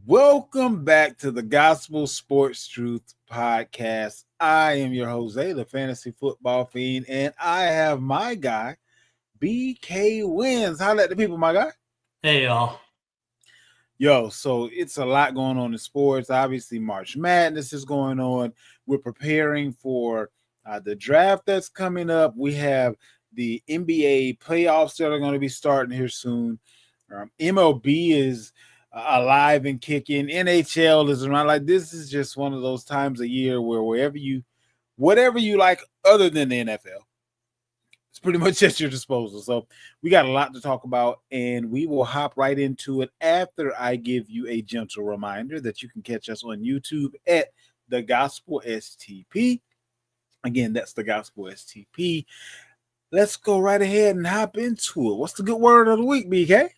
Welcome back to the Gospel Sports Truth Podcast. I am your Jose, the fantasy football fiend, and I have my guy, BK Wins. Holla at the people, my guy. Hey, y'all. Yo, so it's a lot going on in sports. Obviously, March Madness is going on. We're preparing for the draft that's coming up. We have the NBA playoffs that are going to be starting here soon. MLB is alive and kicking. NHL is around. Like, this is just one of those times a year where whatever you like other than the NFL, it's pretty much at your disposal. So we got a lot to talk about, and we will hop right into it after I give you a gentle reminder that you can catch us on YouTube at The Gospel STP. Again, that's The Gospel STP. Let's go right ahead and hop into it. What's the good word of the week, BK?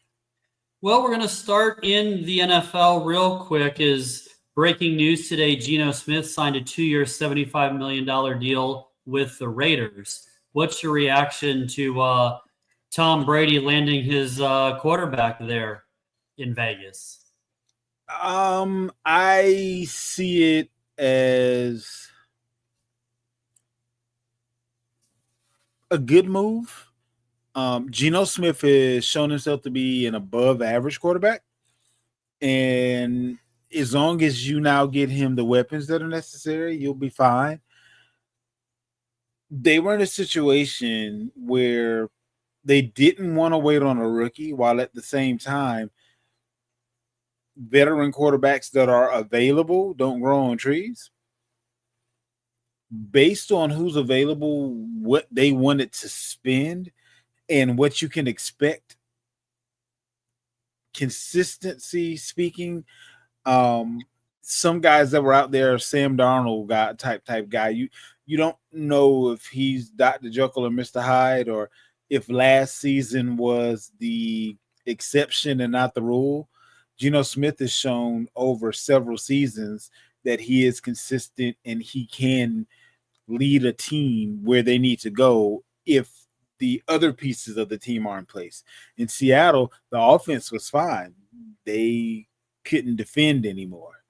Well, we're going to start in the NFL real quick. Is breaking news today. Geno Smith signed a 2-year, $75 million deal with the Raiders. What's your reaction to Tom Brady landing his quarterback there in Vegas? I see it as a good move. Geno Smith has shown himself to be an above average quarterback. And as long as you now get him the weapons that are necessary, you'll be fine. They were in a situation where they didn't want to wait on a rookie, while at the same time, veteran quarterbacks that are available don't grow on trees. Based on who's available, what they wanted to spend, and what you can expect, consistency speaking, some guys that were out there, Sam Darnold type guy, you don't know if he's Dr. Jekyll or Mr. Hyde, or if last season was the exception and not the rule. Geno Smith has shown over several seasons that he is consistent and he can lead a team where they need to go if the other pieces of the team are in place. In Seattle, the offense was fine. They couldn't defend anymore.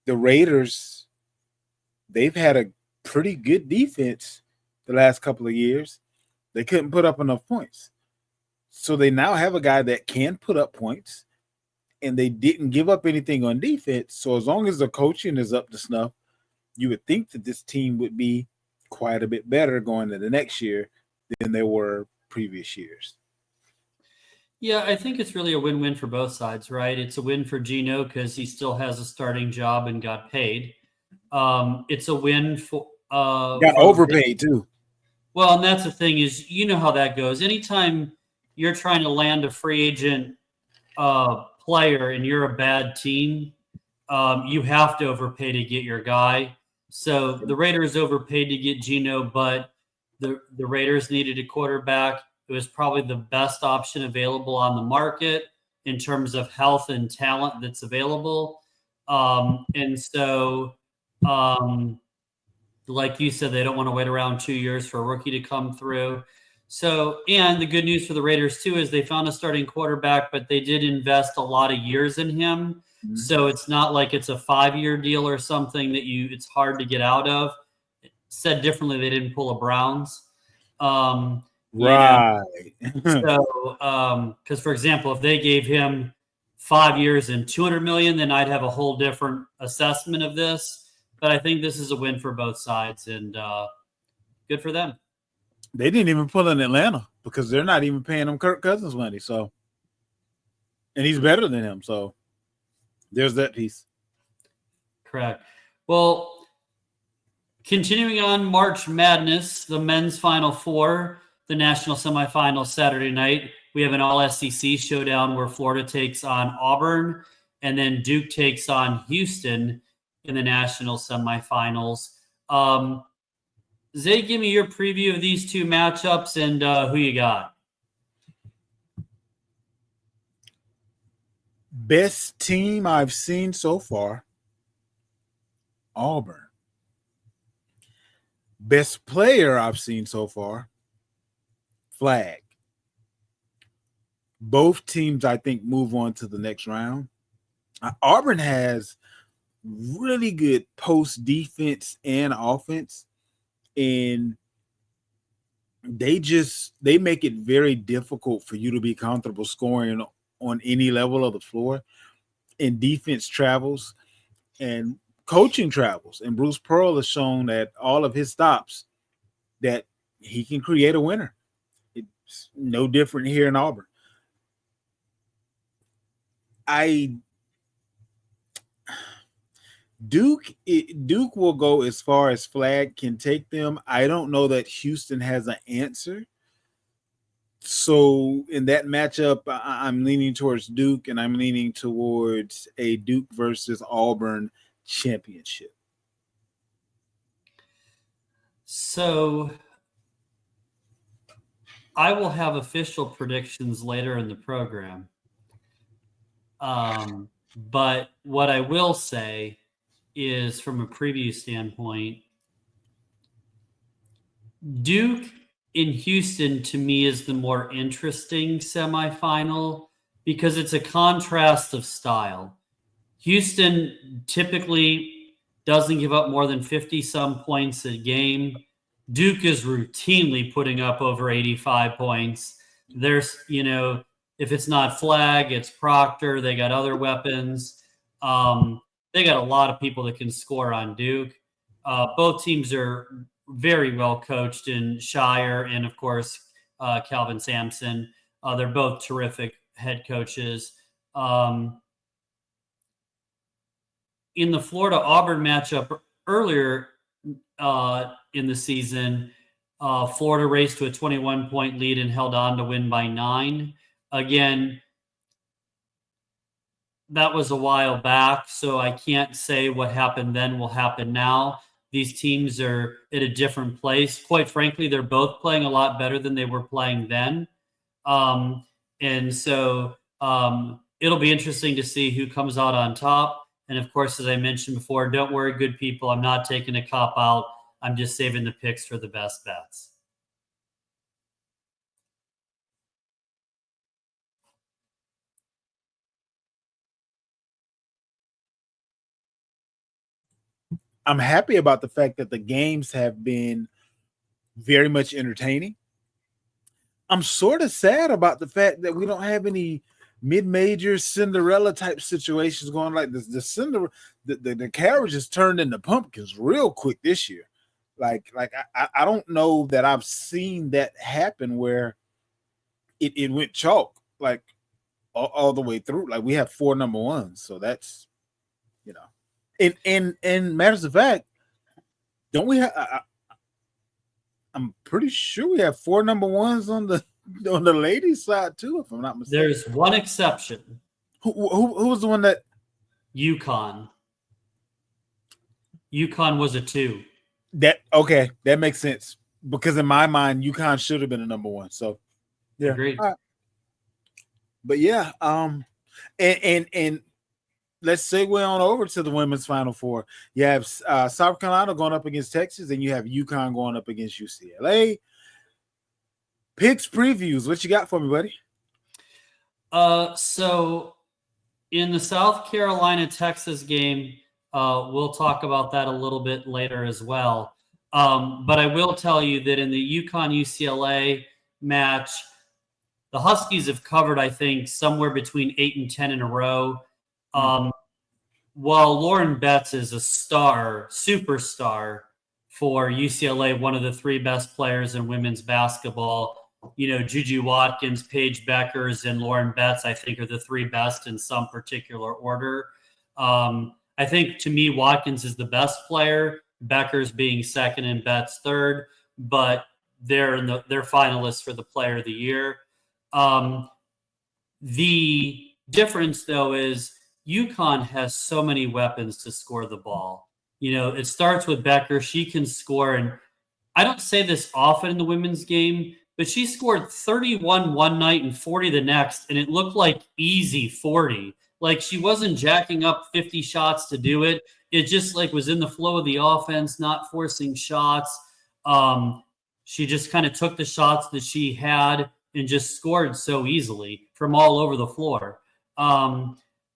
The Raiders, they've had a pretty good defense the last couple of years. They couldn't put up enough points. So they now have a guy that can put up points, and they didn't give up anything on defense. So as long as the coaching is up to snuff, you would think that this team would be quite a bit better going into the next year than they were previous years. Yeah, I think it's really a win-win for both sides, right? It's a win for Geno because he still has a starting job and got paid. It's a win for got overpaid too. Well, and that's the thing is, you know how that goes. Anytime you're trying to land a free agent player and you're a bad team, you have to overpay to get your guy. So the Raiders overpaid to get Geno, but the Raiders needed a quarterback. It was probably the best option available on the market in terms of health and talent that's available. And so, like you said, they don't want to wait around 2 years for a rookie to come through. So, and the good news for the Raiders too is they found a starting quarterback, but they did invest a lot of years in him. Mm-hmm. So it's not like it's a 5-year deal or something that it's hard to get out of. Said differently, they didn't pull a Browns. Right. So, because for example, if they gave him 5 years and $200 million, then I'd have a whole different assessment of this. But I think this is a win for both sides, and good for them. They didn't even pull in Atlanta because they're not even paying him Kirk Cousins money. So, and he's better than him. So, there's that piece. Correct. Well, continuing on March Madness, the men's Final Four, the national semifinals Saturday night. We have an all-SEC showdown where Florida takes on Auburn, and then Duke takes on Houston in the national semifinals. Zay, give me your preview of these two matchups and who you got. Best team I've seen so far, Auburn. Best player I've seen so far, Flag. Both teams, I think, move on to the next round. Auburn has really good post defense and offense, and they make it very difficult for you to be comfortable scoring on any level of the floor. And defense travels and coaching travels. And Bruce Pearl has shown that all of his stops that he can create a winner. It's no different here in Auburn. I Duke will go as far as flag can take them. I don't know that Houston has an answer. So in that matchup, I'm leaning towards Duke, and I'm leaning towards a Duke versus Auburn championship. So I will have official predictions later in the program. But what I will say is, from a preview standpoint, Duke in Houston to me is the more interesting semifinal because it's a contrast of style. Houston typically doesn't give up more than 50 some points a game. Duke is routinely putting up over 85 points. There's, if it's not Flag, it's Proctor. They got other weapons. They got a lot of people that can score on Duke. Both teams are very well coached in Shire and, of course, Calvin Sampson. They're both terrific head coaches. In the Florida Auburn matchup earlier in the season, Florida raced to a 21-point lead and held on to win by 9. Again, that was a while back, so I can't say what happened then will happen now. These teams are at a different place. Quite frankly, they're both playing a lot better than they were playing then. And so it'll be interesting to see who comes out on top. And of course, as I mentioned before, don't worry, good people. I'm not taking a cop out. I'm just saving the picks for the best bets. I'm happy about the fact that the games have been very much entertaining. I'm sort of sad about the fact that we don't have any mid-major Cinderella type situations going like this. The carriage has turned into pumpkins real quick this year. I don't know that I've seen that happen where it went chalk like all the way through. Like we have 4 number ones, so that's and matters of fact, don't we have? I'm pretty sure we have 4 number ones on the ladies' side too, if I'm not mistaken. There's one exception. Who was the one that? UConn. UConn was a 2. Okay, that makes sense because in my mind, UConn should have been a number 1. So, yeah, agreed. Right. But yeah, and let's segue on over to the women's Final Four. You have South Carolina going up against Texas, and you have UConn going up against UCLA. Picks, previews. What you got for me, buddy? So in the South Carolina-Texas game, we'll talk about that a little bit later as well. But I will tell you that in the UConn-UCLA match, the Huskies have covered, I think, somewhere between 8 and 10 in a row. While Lauren Betts is a superstar for UCLA, one of the 3 best players in women's basketball, Juju Watkins, Paige Beckers, and Lauren Betts, I think, are the 3 best in some particular order. I think, to me, Watkins is the best player, Beckers being second and Betts third, but they're finalists for the Player of the Year. The difference, though, is UConn has so many weapons to score the ball. It starts with Becker. She can score, and I don't say this often in the women's game, but she scored 31 one night and 40 the next, and it looked like easy 40. Like she wasn't jacking up 50 shots to do it. It just was in the flow of the offense, not forcing shots. She just kind of took the shots that she had and just scored so easily from all over the floor.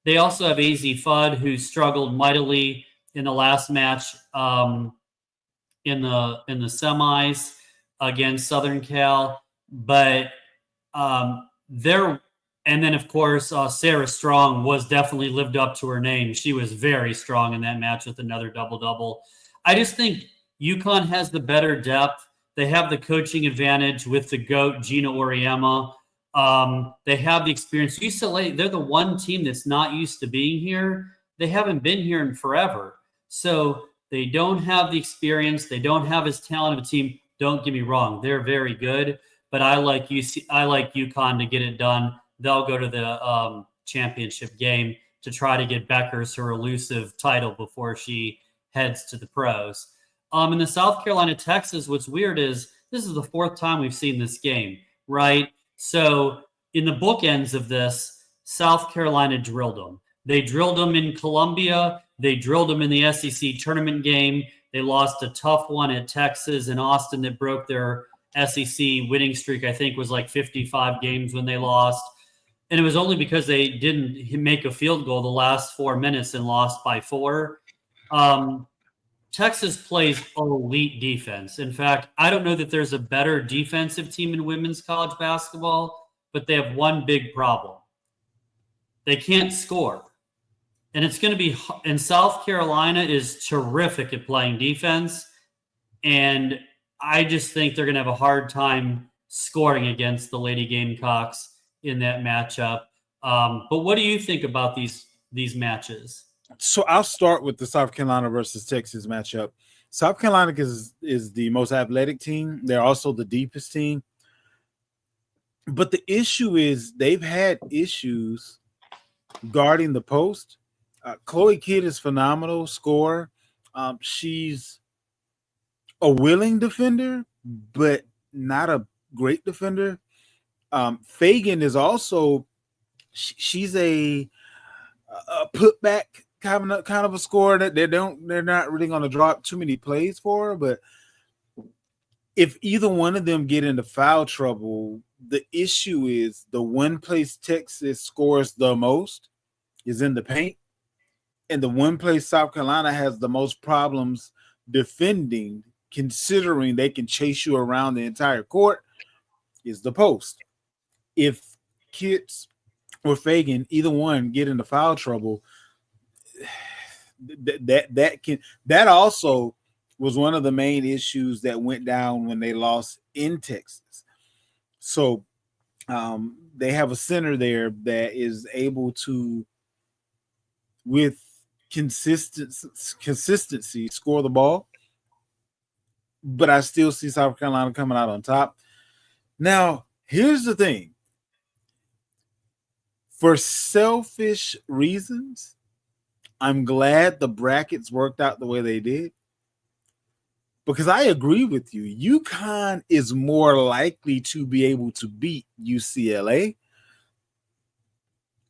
They They also have AZ Fudd, who struggled mightily in the last match in the semis against Southern Cal, but they're and then of course Sarah Strong was definitely lived up to her name. She was very strong in that match with another double-double. I just think UConn has the better depth. They have the coaching advantage with the GOAT Gina Oriema. They have the experience. UCLA, they're the one team that's not used to being here. They haven't been here in forever, so they don't have the experience. They don't have as talented a team. Don't get me wrong; they're very good. But I like UConn to get it done. They'll go to the championship game to try to get Beckers her elusive title before she heads to the pros. In the South Carolina Texas, what's weird is this is the fourth time we've seen this game, right? So in the bookends of this, South Carolina drilled them. They drilled them in Columbia. They drilled them in the SEC tournament game. They lost a tough one at Texas and Austin that broke their SEC winning streak. I think was like 55 games when they lost. And it was only because they didn't make a field goal the last 4 minutes and lost by 4. Texas plays elite defense. In fact, I don't know that there's a better defensive team in women's college basketball, but they have one big problem. They can't score. And it's going to be – and South Carolina is terrific at playing defense. And I just think they're going to have a hard time scoring against the Lady Gamecocks in that matchup. But what do you think about these matches? So I'll start with the South Carolina versus Texas matchup. South Carolina is the most athletic team. They're also the deepest team. But the issue is they've had issues guarding the post. Chloe Kidd is phenomenal scorer. She's a willing defender, but not a great defender. Fagan is also she's a putback kind of a scorer that they're not really going to drop too many plays for her. But if either one of them get into foul trouble, the issue is the one place Texas scores the most is in the paint. And the one place South Carolina has the most problems defending, considering they can chase you around the entire court, is the post. If Kitts or Fagan, either one, get into foul trouble, that also was one of the main issues that went down when they lost in Texas. So they have a center there that is able to, with consistency, score the ball. But I still see South Carolina coming out on top. Now, here's the thing. For selfish reasons, I'm glad the brackets worked out the way they did. Because I agree with you. UConn is more likely to be able to beat UCLA.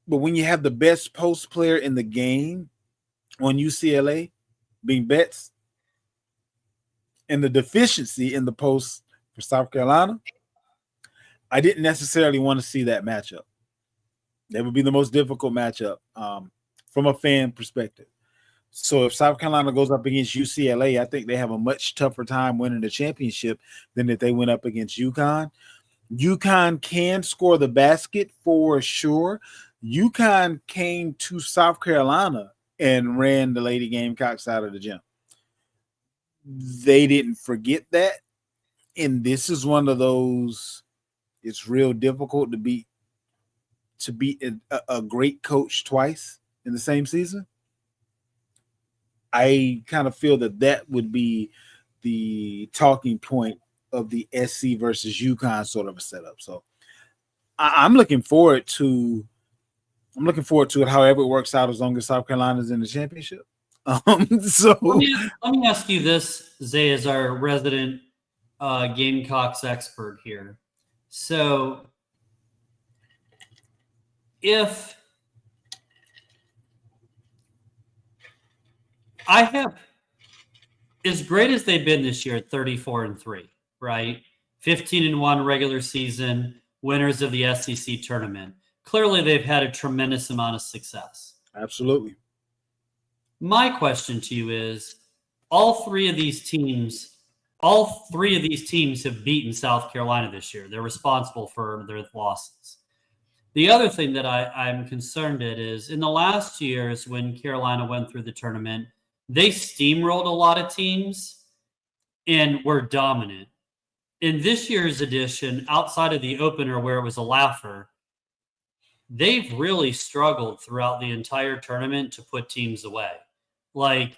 But when you have the best post player in the game on UCLA being Betts, and the deficiency in the post for South Carolina, I didn't necessarily want to see that matchup. That would be the most difficult matchup from a fan perspective. So if South Carolina goes up against UCLA, I think they have a much tougher time winning the championship than if they went up against UConn. UConn can score the basket for sure. UConn came to South Carolina and ran the Lady Gamecocks out of the gym. They didn't forget that. And this is one of those, it's real difficult to beat a great coach twice in the same season. I kind of feel that would be the talking point of the SC versus UConn sort of a setup. So I'm looking forward to it, however it works out, as long as South Carolina's in the championship. So let me ask you this, Zay, as our resident Gamecocks expert here. So if I have, as great as they've been this year at 34-3, right? 15-1 regular season, winners of the SEC tournament. Clearly, they've had a tremendous amount of success. Absolutely. My question to you is all three of these teams all three of these teams have beaten South Carolina this year. They're responsible for their losses. The other thing that I'm concerned at is in the last years when Carolina went through the tournament, they steamrolled a lot of teams and were dominant. In this year's edition, outside of the opener where it was a laugher, they've really struggled throughout the entire tournament to put teams away. Like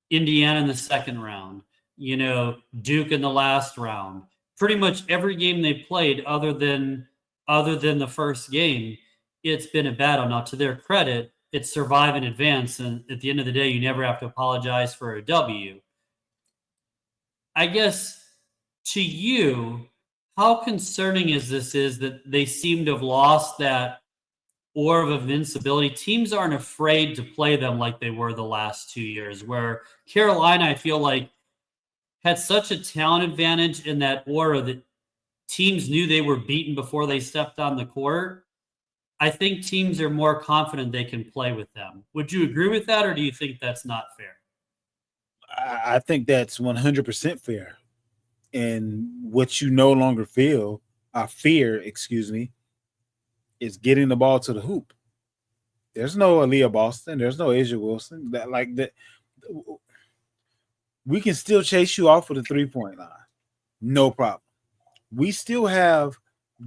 Indiana in the second round, Duke in the last round. Pretty much every game they played other than the first game, it's been a battle. Now to their credit, it's survive and advance, and at the end of the day, you never have to apologize for a W. I guess to you, how concerning is that they seem to have lost that aura of invincibility? Teams aren't afraid to play them like they were the last 2 years, where Carolina, I feel like, had such a talent advantage in that aura that teams knew they were beaten before they stepped on the court. I think teams are more confident they can play with them. Would you agree with that, or do you think that's not fair? I think that's 100% fair. And what you no longer fear, excuse me, is getting the ball to the hoop. There's no Aaliyah Boston. There's no Asia Wilson. That we can still chase you off of the 3-point line. No problem. We still have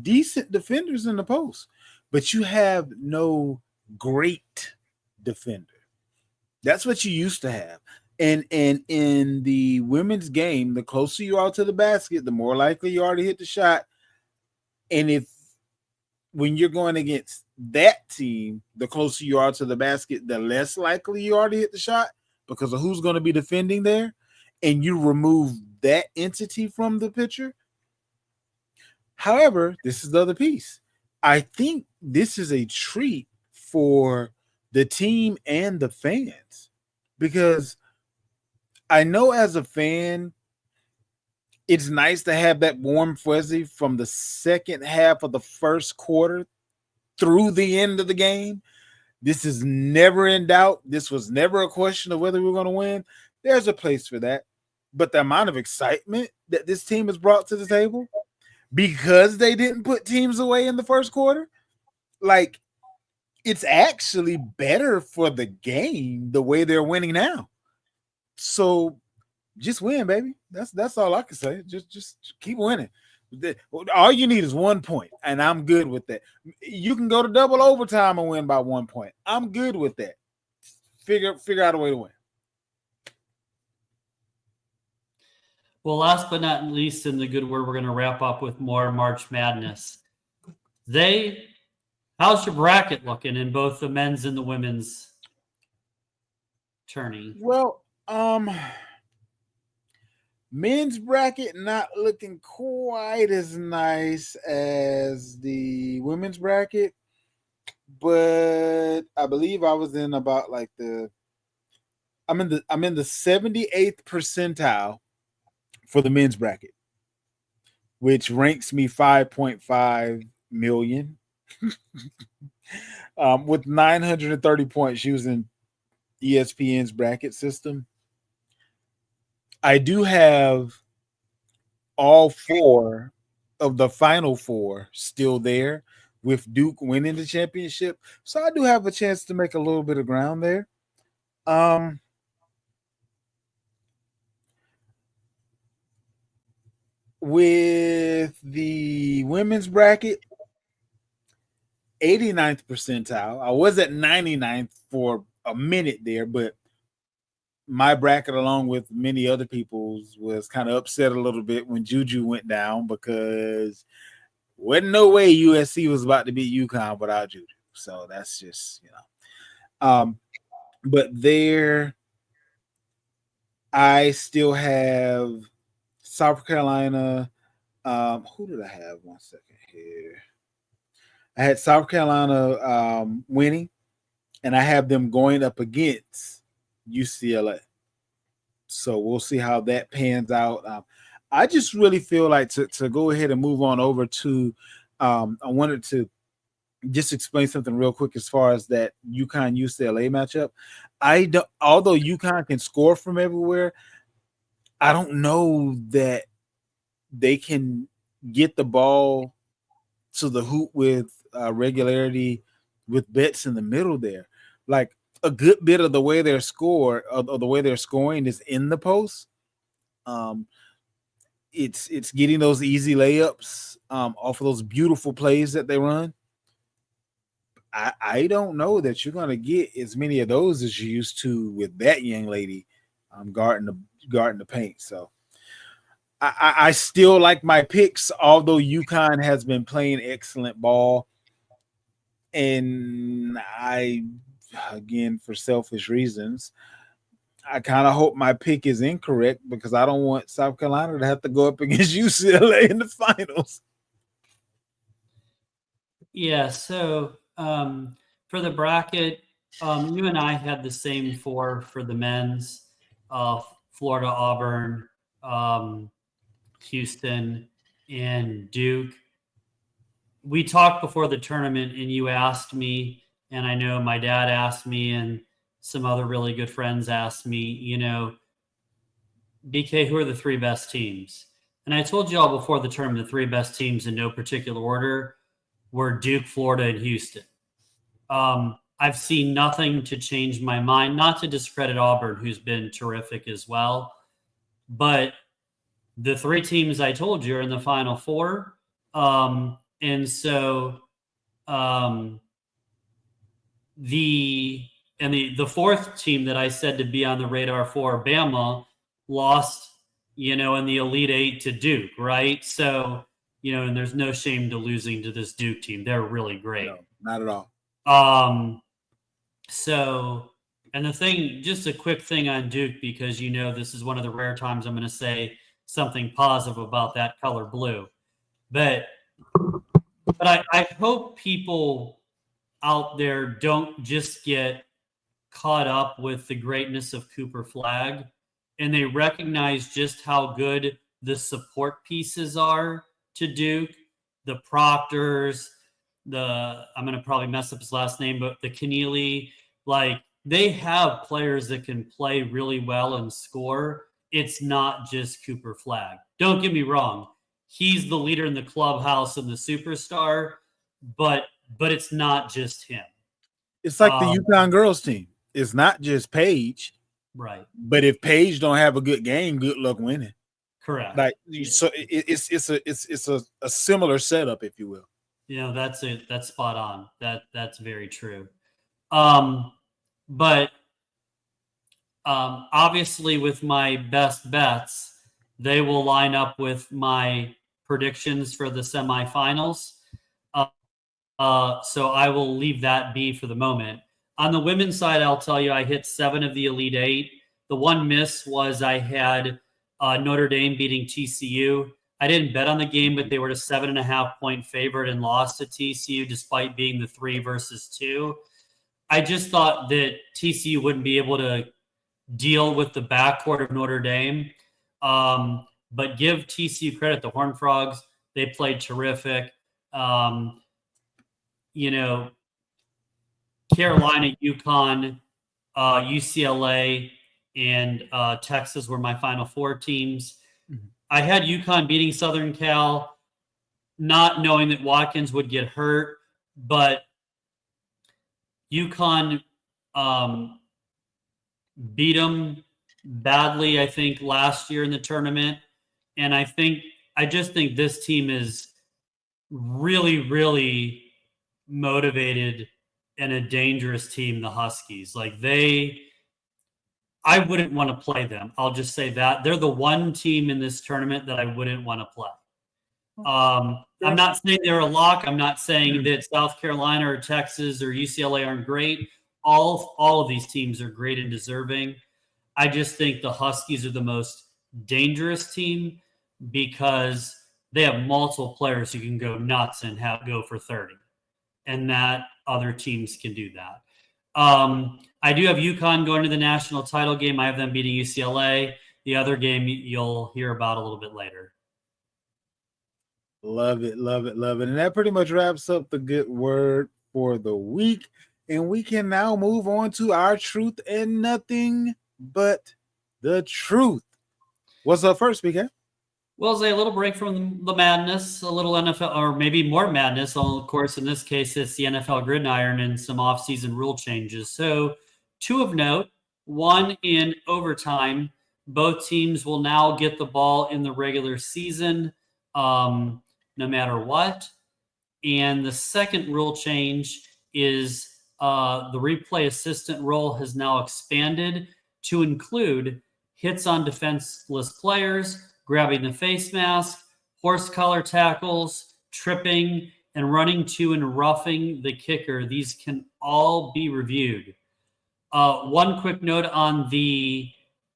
decent defenders in the post, but you have no great defender. That's what you used to have. And in the women's game, the closer you are to the basket, the more likely you are to hit the shot. And if when you're going against that team, the closer you are to the basket, the less likely you are to hit the shot because of who's going to be defending there. And you remove that entity from the picture. However, this is the other piece. I think this is a treat for the team and the fans because I know as a fan, it's nice to have that warm fuzzy from the second half of the first quarter through the end of the game. This is never in doubt. This was never a question of whether we we're going to win. There's a place for that. But the amount of excitement that this team has brought to the table because they didn't put teams away in the first quarter, like it's actually better for the game the way they're winning now. So just win, baby. That's all I can say. Just keep winning. All you need is 1 point, and I'm good with that. You can go to double overtime and win by 1 point. I'm good with that. Figure out a way to win. Well, last but not least, in the good word, we're going to wrap up with more March Madness. How's your bracket looking in both the men's and the women's tourney? Well, men's bracket not looking quite as nice as the women's bracket, but I believe I was in about like I'm in the 78th percentile for the men's bracket, which ranks me 5.5 million with 930 points using ESPN's bracket system. I do have all four of the final four still there with Duke winning the championship. So I do have a chance to make a little bit of ground there. With the women's bracket, 89th percentile. I was at 99th for a minute there, but my bracket, along with many other people's, was kind of upset a little bit when Juju went down because wasn't no way USC was about to beat UConn without Juju. So that's just, but there I still have South Carolina. Who did I have? 1 second here. I had South Carolina winning, and I have them going up against UCLA. So we'll see how that pans out. I just really feel like to go ahead and move on over to I wanted to just explain something real quick as far as that UConn UCLA matchup. I don't, although UConn can score from everywhere, I don't know that they can get the ball to the hoop with regularity with Betts in the middle there. Like a good bit of the way they're or the way they're scoring is in the post. Um, it's getting those easy layups off of those beautiful plays that they run. I don't know that you're gonna get as many of those as you used to with that young lady guarding the paint. So I still like my picks, although UConn has been playing excellent ball, and I, again, for selfish reasons, I kind of hope my pick is incorrect because I don't want South Carolina to have to go up against UCLA in the finals. Yeah. So for the bracket, you and I had the same four for the men's: Florida, Auburn, um, Houston, and Duke. We talked before the tournament, and you asked me, and I know my dad asked me, and some other really good friends asked me, BK, who are the three best teams? And I told you all before the tournament, the three best teams in no particular order were Duke, Florida, and Houston. I've seen nothing to change my mind, not to discredit Auburn, who's been terrific as well. But the three teams I told you are in the Final Four. And so um, the fourth team that I said to be on the radar for, Bama, lost, in the Elite Eight to Duke, right? So, and there's no shame to losing to this Duke team. They're really great. No, not at all. So, and the thing, just a quick thing on Duke, because this is one of the rare times I'm going to say something positive about that color blue. But I hope people out there don't just get caught up with the greatness of Cooper Flag, and they recognize just how good the support pieces are to Duke, the Proctors, I'm going to probably mess up his last name, but the Keneally, like they have players that can play really well and score. It's not just Cooper Flag. Don't get me wrong. He's the leader in the clubhouse and the superstar, but it's not just him. It's like the UConn girls team. It's not just Paige, right? But if Paige don't have a good game, good luck winning. Correct. Like so, it's a similar setup, if you will. That's it. That's spot on. That's very true. But obviously, with my best bets, they will line up with my predictions for the semifinals. So I will leave that be for the moment. On the women's side, I'll tell you I hit 7 of the Elite 8. The one miss was I had Notre Dame beating TCU. I didn't bet on the game, but they were a 7.5 point favorite and lost to TCU despite being the 3 versus 2. I just thought that TCU wouldn't be able to deal with the backcourt of Notre Dame. But give TCU credit, the Horned Frogs, they played terrific. Carolina, UConn, UCLA, and Texas were my Final Four teams. Mm-hmm. I had UConn beating Southern Cal, not knowing that Watkins would get hurt, but UConn beat them badly, I think, last year in the tournament. And I just think this team is really, really motivated and a dangerous team, the Huskies. Like I wouldn't want to play them. I'll just say that. They're the one team in this tournament that I wouldn't want to play. I'm not saying they're a lock. I'm not saying that South Carolina or Texas or UCLA aren't great. All of these teams are great and deserving. I just think the Huskies are the most dangerous team because they have multiple players who can go nuts and go for 30. And that other teams can do that. I do have UConn going to the national title game. I have them beating UCLA. The other game you'll hear about a little bit later. Love it, love it, love it. And that pretty much wraps up the good word for the week. And we can now move on to our truth and nothing but the truth. What's up first, BK? Well, Zay, a little break from the madness, a little NFL, or maybe more madness. Of course, in this case, it's the NFL gridiron and some offseason rule changes. So, two of note, one in overtime. Both teams will now get the ball in the regular season, no matter what. And the second rule change is the replay assistant role has now expanded to include hits on defenseless players, grabbing the face mask, horse collar tackles, tripping, and running to and roughing the kicker. These can all be reviewed. One quick note on the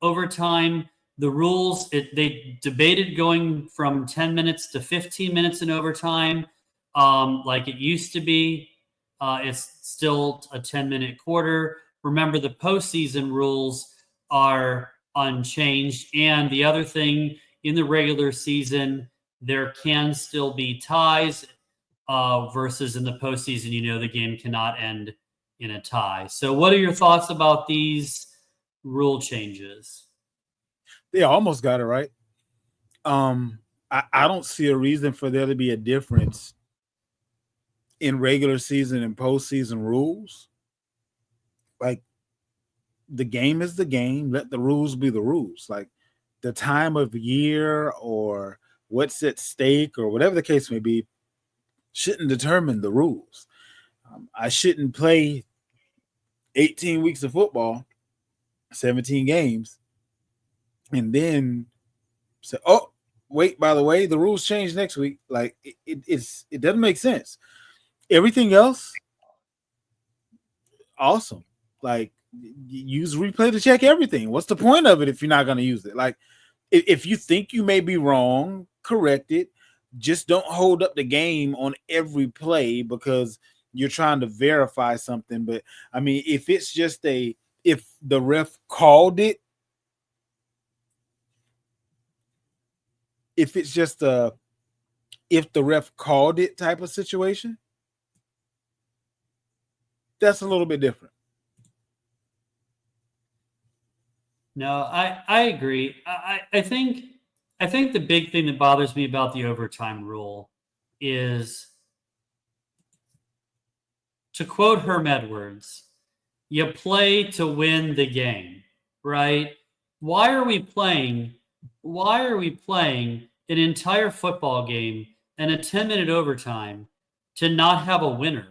overtime. The rules, they debated going from 10 minutes to 15 minutes in overtime, like it used to be. It's still a 10-minute quarter. Remember, the postseason rules are unchanged. And the other thing, in the regular season, there can still be ties versus in the postseason, the game cannot end in a tie. So, what are your thoughts about these rule changes? They almost got it right. I don't see a reason for there to be a difference in regular season and postseason rules. Like, the game is the game. Let the rules be the rules. Like, the time of year or what's at stake or whatever the case may be shouldn't determine the rules. I shouldn't play 18 weeks of football, 17 games, and then say, "Oh, wait, by the way, the rules change next week." Like, it doesn't make sense. Everything else, awesome. Like, use replay to check everything. What's the point of it if you're not going to use it? Like, if you think you may be wrong, correct it. Just don't hold up the game on every play because you're trying to verify something. But I mean, if it's just if the ref called it, if it's just a if the ref called it type of situation, that's a little bit different. No, I agree. I think the big thing that bothers me about the overtime rule is, to quote Herm Edwards, you play to win the game, right? Why are we playing? Why are we playing an entire football game and a 10-minute overtime to not have a winner?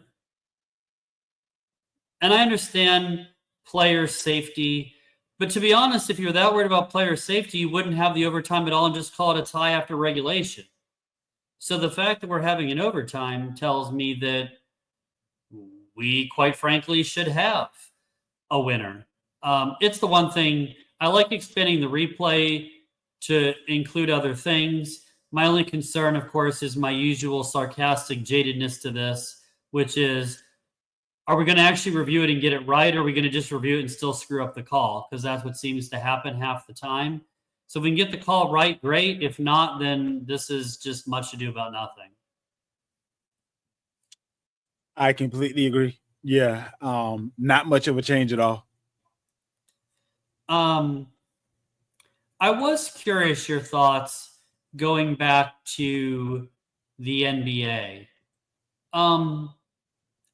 And I understand player safety, but to be honest, if you're that worried about player safety, you wouldn't have the overtime at all and just call it a tie after regulation. So the fact that we're having an overtime tells me that we, quite frankly, should have a winner. It's the one thing I like, expanding the replay to include other things. My only concern, of course, is my usual sarcastic jadedness to this, which is, are we going to actually review it and get it right? Or are we going to just review it and still screw up the call? Because that's what seems to happen half the time. So if we can get the call right, great. If not, then this is just much ado about nothing. I completely agree. Yeah, not much of a change at all. Um, I was curious your thoughts going back to the NBA. Um,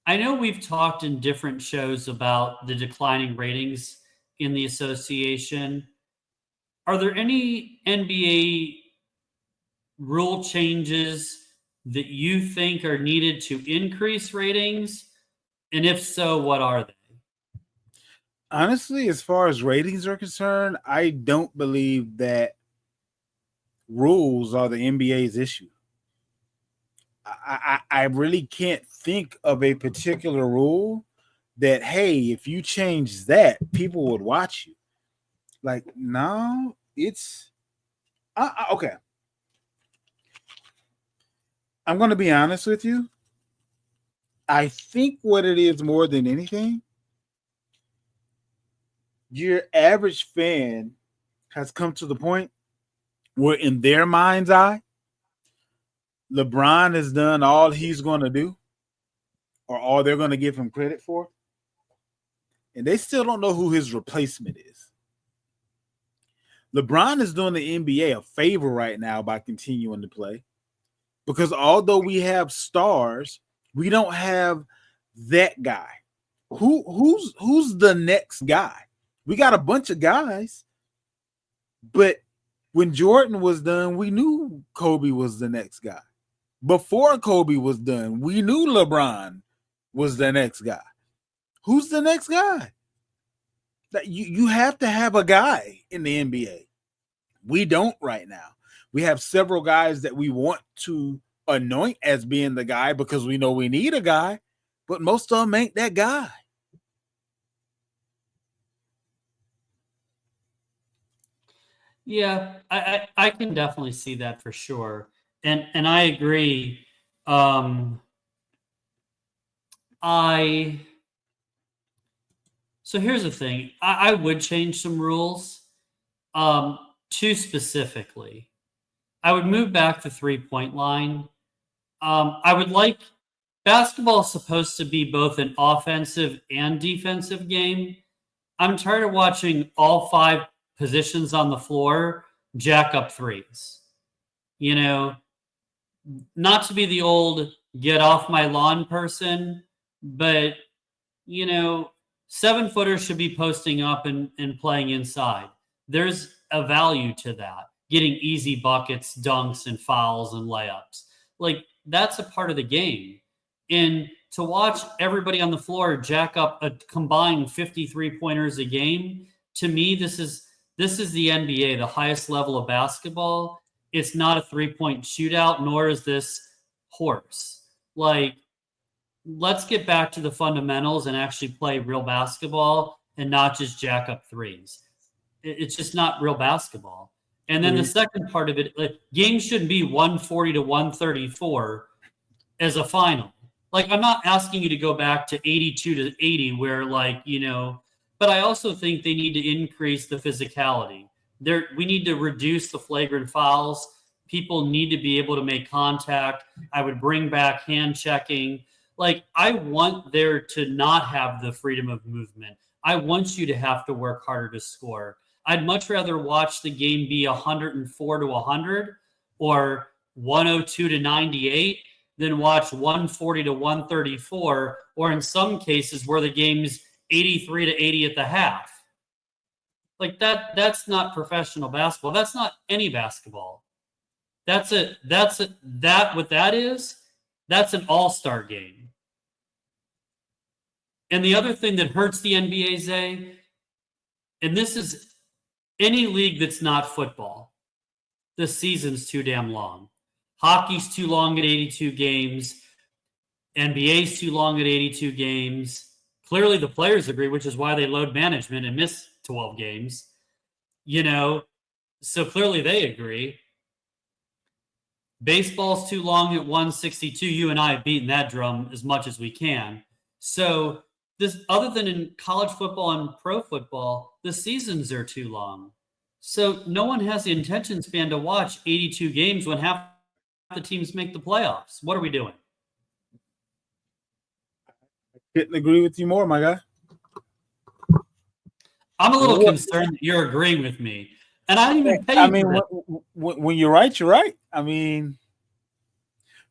I know we've talked in different shows about the declining ratings in the association. Are there any NBA rule changes that you think are needed to increase ratings? And if so, what are they? Honestly, as far as ratings are concerned, I don't believe that rules are the NBA's issue. I really can't think of a particular rule that, hey, if you change that, people would watch you. Like, no, it's okay. I'm going to be honest with you. I think what it is more than anything, your average fan has come to the point where, in their mind's eye, LeBron has done all he's going to do, or all they're going to give him credit for, and they still don't know who his replacement is. LeBron is doing the NBA a favor right now by continuing to play, because although we have stars, we don't have that guy. Who's the next guy? We got a bunch of guys, but when Jordan was done, we knew Kobe was the next guy. Before Kobe was done, we knew LeBron was the next guy. Who's the next guy? That you have to have a guy in the NBA. We don't right now. We have several guys that we want to anoint as being the guy because we know we need a guy, but most of them ain't that guy. Yeah, I can definitely see that for sure, and I agree. Um, I so here's the thing. I would change some rules. Two specifically, I would move back the 3-point line. I would like basketball is supposed to be both an offensive and defensive game. I'm tired of watching all five positions on the floor jack up threes. You know, not to be the old get off my lawn person, but, 7-footers should be posting up and playing inside. There's a value to that. Getting easy buckets, dunks, and fouls and layups. Like, that's a part of the game. And to watch everybody on the floor jack up a combined 53 pointers a game, to me, this is the NBA, the highest level of basketball. It's not a 3-point shootout, nor is this horse. Like, let's get back to the fundamentals and actually play real basketball and not just jack up threes. It's just not real basketball. And then the second part of it, like, games shouldn't be 140 to 134 as a final. Like, I'm not asking you to go back to 82 to 80 where, but I also think they need to increase the physicality. We need to reduce the flagrant fouls. People need to be able to make contact. I would bring back hand checking. Like, I want there to not have the freedom of movement. I want you to have to work harder to score. I'd much rather watch the game be 104 to 100 or 102 to 98 than watch 140 to 134, or in some cases where the game's 83 to 80 at the half. Like, that's not professional basketball. That's not any basketball. That's an all-star game. And the other thing that hurts the NBA, Zay, and this is any league that's not football, the season's too damn long. Hockey's too long at 82 games. NBA's too long at 82 games. Clearly the players agree, which is why they load management and miss 12 games. So clearly they agree. Baseball's too long at 162. You and I have beaten that drum as much as we can. So this, other than in college football and pro football, the seasons are too long. So no one has the attention span to watch 82 games when half the teams make the playoffs. What are we doing? Couldn't agree with you more, my guy. I'm a little concerned that you're agreeing with me, and I didn't even pay you for this. When you're right, you're right. I mean,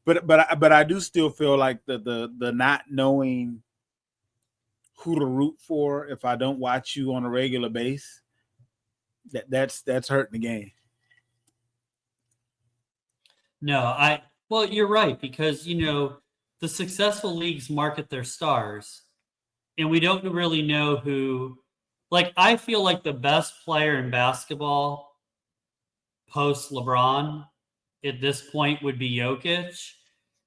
but I do still feel like the not knowing who to root for if I don't watch you on a regular basis, that's hurting the game. No, well, you're right, because the successful leagues market their stars, and we don't really know who. Like, I feel like the best player in basketball post LeBron at this point would be Jokic,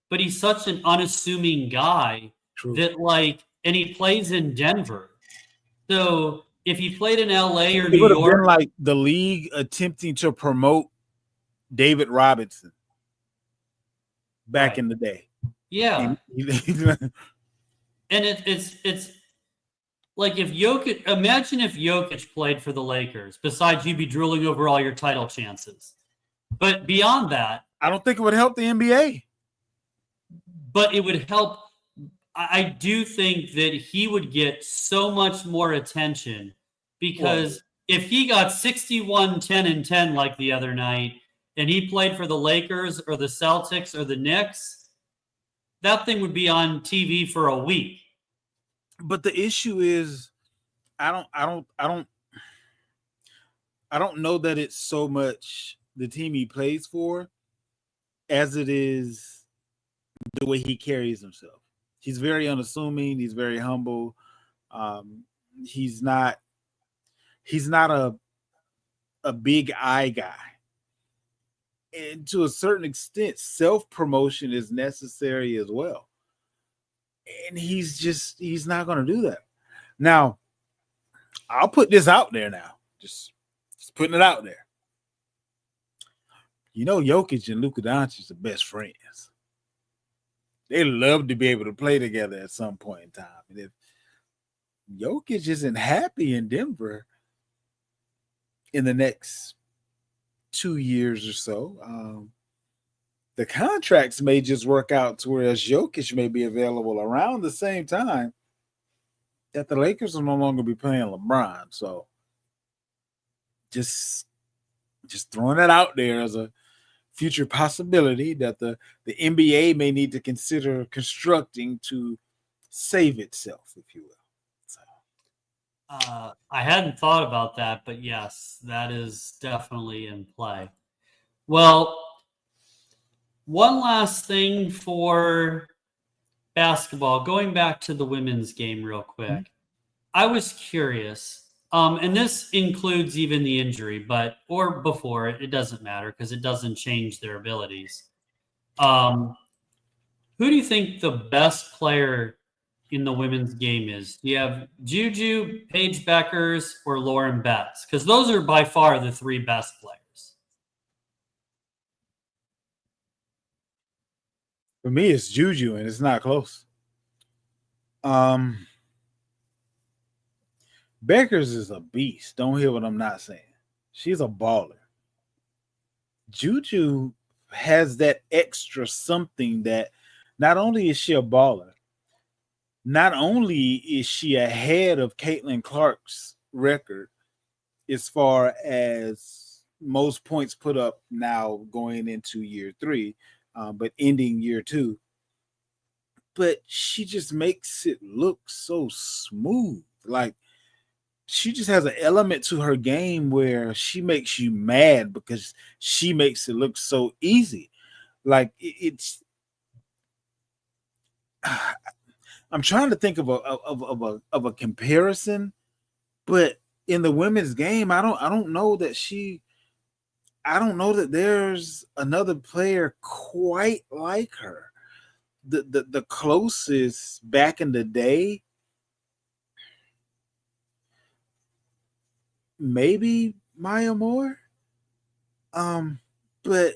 but he's such an unassuming guy. True. And he plays in Denver. So if he played in LA or New York, been like the league attempting to promote David Robinson back in the day. Yeah. And it's like, imagine if Jokic played for the Lakers, besides you'd be drooling over all your title chances. But beyond that, I don't think it would help the NBA. But it would help. I do think that he would get so much more attention Well, because if he got 61, 10, and 10 like the other night, and he played for the Lakers or the Celtics or the Knicks, that thing would be on TV for a week. but the issue is, I don't know that it's so much the team he plays for as it is the way he carries himself. He's very unassuming. He's very humble. Um, he's not. He's not a big eye guy. And to a certain extent, self promotion is necessary as well. And he's not going to do that. Now, I'll put this out there now. Just putting it out there. You know, Jokic and Luka Doncic are best friends. They love to be able to play together at some point in time. And if Jokic isn't happy in Denver in the next 2 years or so, the contracts may just work out to where Jokic may be available around the same time that the Lakers will no longer be playing LeBron. So just throwing that out there as a future possibility that the NBA may need to consider constructing to save itself, if you will. So. I hadn't thought about that, but yes, that is definitely in play. Well, one last thing for basketball, going back to the women's game real quick. Mm-hmm. I was curious, and this includes even the injury, or before it doesn't matter because it doesn't change their abilities. Who do you think the best player in the women's game is? Do you have Juju, Paige Beckers, or Lauren Betts? Because those are by far the three best players. For me, it's Juju, and it's not close. Beckers is a beast. Don't hear what I'm not saying. She's a baller. Juju has that extra something that not only is she a baller, not only is she ahead of Caitlin Clark's record as far as most points put up now going into year 3, but ending year 2. But she just makes it look so smooth. Like, she just has an element to her game where she makes you mad because she makes it look so easy. Like, it's I'm trying to think of a comparison, but in the women's game, I don't know that there's another player quite like her. The closest back in the day, maybe Maya Moore. But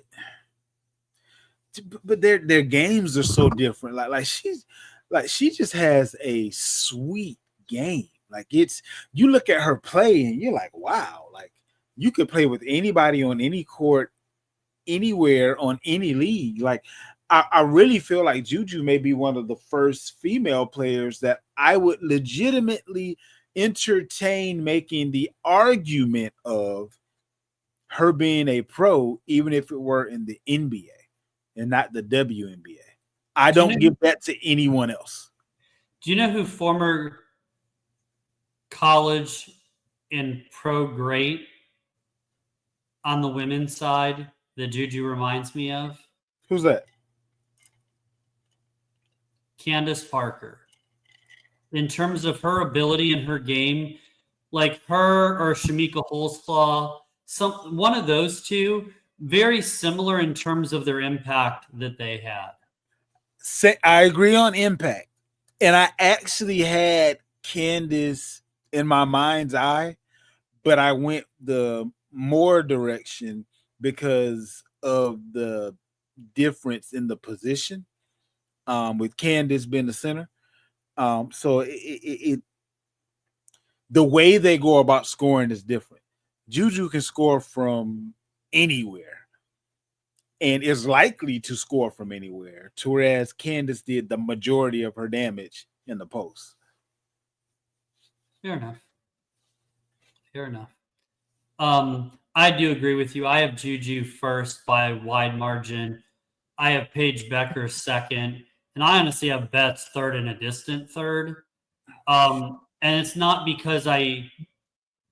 their games are so different. Like she just has a sweet game. Like, it's, you look at her play and you're like, wow, like you could play with anybody on any court, anywhere, on any league. Like, I really feel like Juju may be one of the first female players that I would legitimately entertain making the argument of her being a pro, even if it were in the NBA and not the WNBA. I don't give that to anyone else. Do you know who former college and pro great on the women's side that Juju reminds me of? Who's that? Candace Parker. In terms of her ability in her game, like her or Shamika Holzclaw, one of those two, very similar in terms of their impact that they had. I agree on impact. And I actually had Candace in my mind's eye, but I went the more direction because of the difference in the position, with Candace being the center. So the way they go about scoring is different. Juju can score from anywhere. and is likely to score from anywhere, whereas Candace did the majority of her damage in the post. Fair enough. Fair enough. I do agree with you. I have Juju first by a wide margin. I have Paige Becker second, and I honestly have Betts third and a distant third. And it's not because I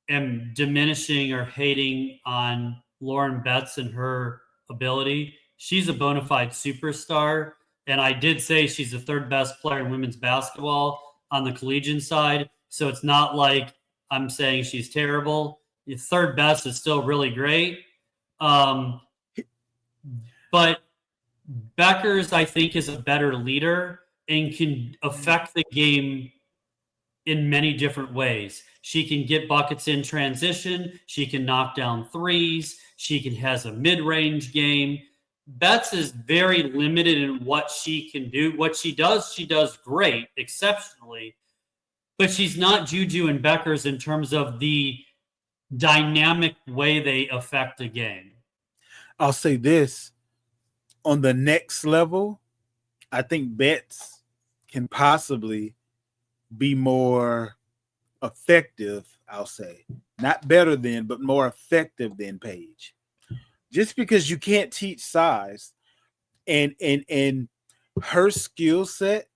am diminishing or hating on Lauren Betts and her ability. She's a bona fide superstar. And I did say she's the third best player in women's basketball on the collegiate side. So it's not like I'm saying she's terrible. The third best is still really great. Um, but Becker's, I think, is a better leader and can affect the game in many different ways. She can get buckets in transition. She can knock down threes. Has a mid-range game. Betts is very limited in what she can do. What she does great, exceptionally. But she's not Juju and Becker's in terms of the dynamic way they affect a game. I'll say this. On the next level, I think Betts can possibly be more effective, I'll say. Not better than, but more effective than Paige. Just because you can't teach size and her skill set,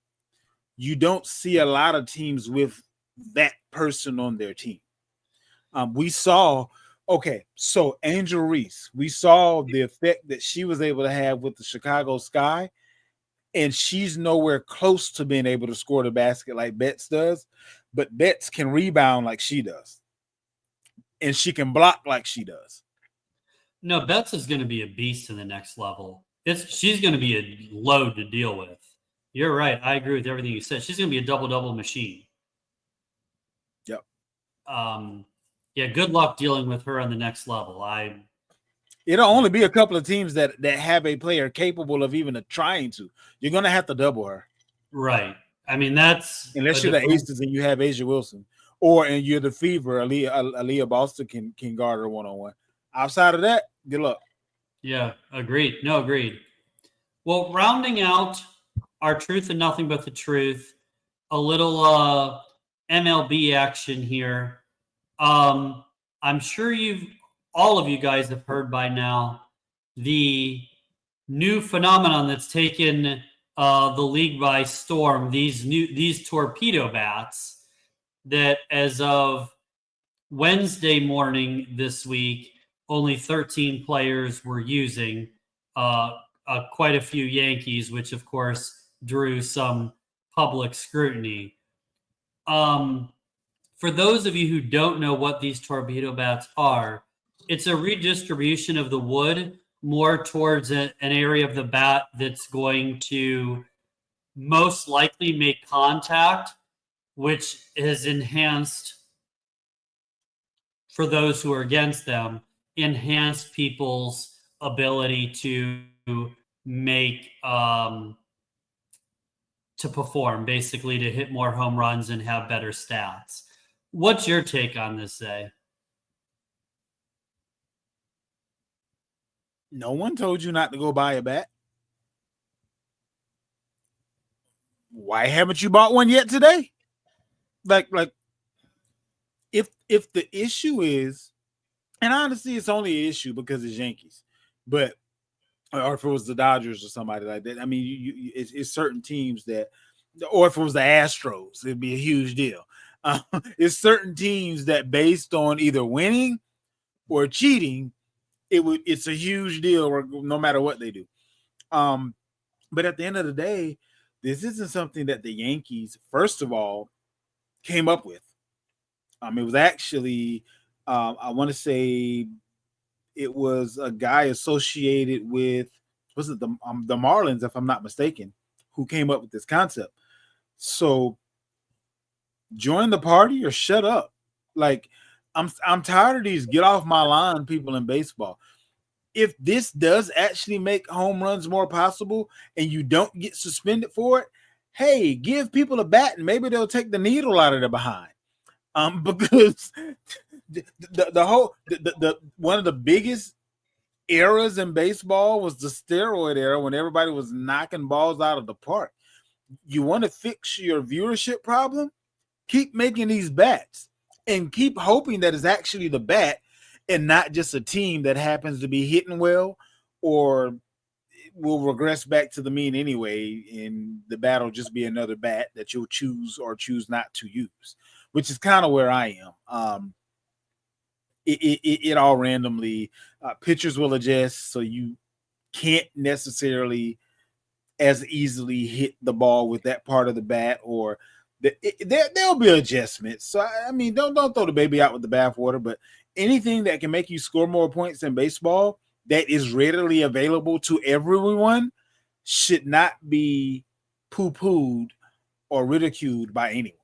you don't see a lot of teams with that person on their team. We saw, okay, so Angel Reese, we saw the effect that she was able to have with the Chicago Sky, and she's nowhere close to being able to score the basket like Betts does, but Betts can rebound like she does, and she can block like she does. No, Betts is going to be a beast to the next level. She's going to be a load to deal with. You're right. I agree with everything you said. She's going to be a double-double machine. Yep. Yeah, good luck dealing with her on the next level. It'll only be a couple of teams that have a player capable of even trying to. You're going to have to double her. Right. I mean, that's... Unless you're the Aces and you have Asia Wilson. And you're the Fever, Aaliyah Boston can guard her one-on-one. Outside of that, good luck. Yeah, agreed. No, agreed. Well, rounding out our truth and nothing but the truth, a little MLB action here. I'm sure all of you guys have heard by now the new phenomenon that's taken the league by storm. These torpedo bats that, as of Wednesday morning this week, only 13 players were using. Quite a few Yankees, which of course drew some public scrutiny. For those of you who don't know what these torpedo bats are, it's a redistribution of the wood more towards an area of the bat that's going to most likely make contact, which is enhanced, for those who are against them, enhanced people's ability to make to perform, basically to hit more home runs and have better stats. What's your take on this, Zay? No one told you not to go buy a bat. Why haven't you bought one yet today? Like if the issue is, and honestly, it's only an issue because it's Yankees, but or if it was the Dodgers or somebody like that. I mean, it's certain teams that, or if it was the Astros, it'd be a huge deal. It's certain teams that, based on either winning or cheating, it's a huge deal, no matter what they do. But at the end of the day, this isn't something that the Yankees, first of all, came up with. It was actually, I want to say, it was a guy associated with, was it the Marlins, if I'm not mistaken, who came up with this concept. So join the party or shut up. Like, I'm tired of these get off my lawn people in baseball. If this does actually make home runs more possible and you don't get suspended for it, hey, give people a bat and maybe they'll take the needle out of their behind. Because the whole one of the biggest eras in baseball was the steroid era when everybody was knocking balls out of the park. You want to fix your viewership problem? Keep making these bats and keep hoping that it's actually the bat and not just a team that happens to be hitting well or will regress back to the mean anyway, and the bat will just be another bat that you'll choose or choose not to use, which is kind of where I am. It all randomly pitchers will adjust, so you can't necessarily as easily hit the ball with that part of the bat, or there'll be adjustments. So I mean, don't throw the baby out with the bathwater, but anything that can make you score more points in baseball that is readily available to everyone should not be poo-pooed or ridiculed by anyone.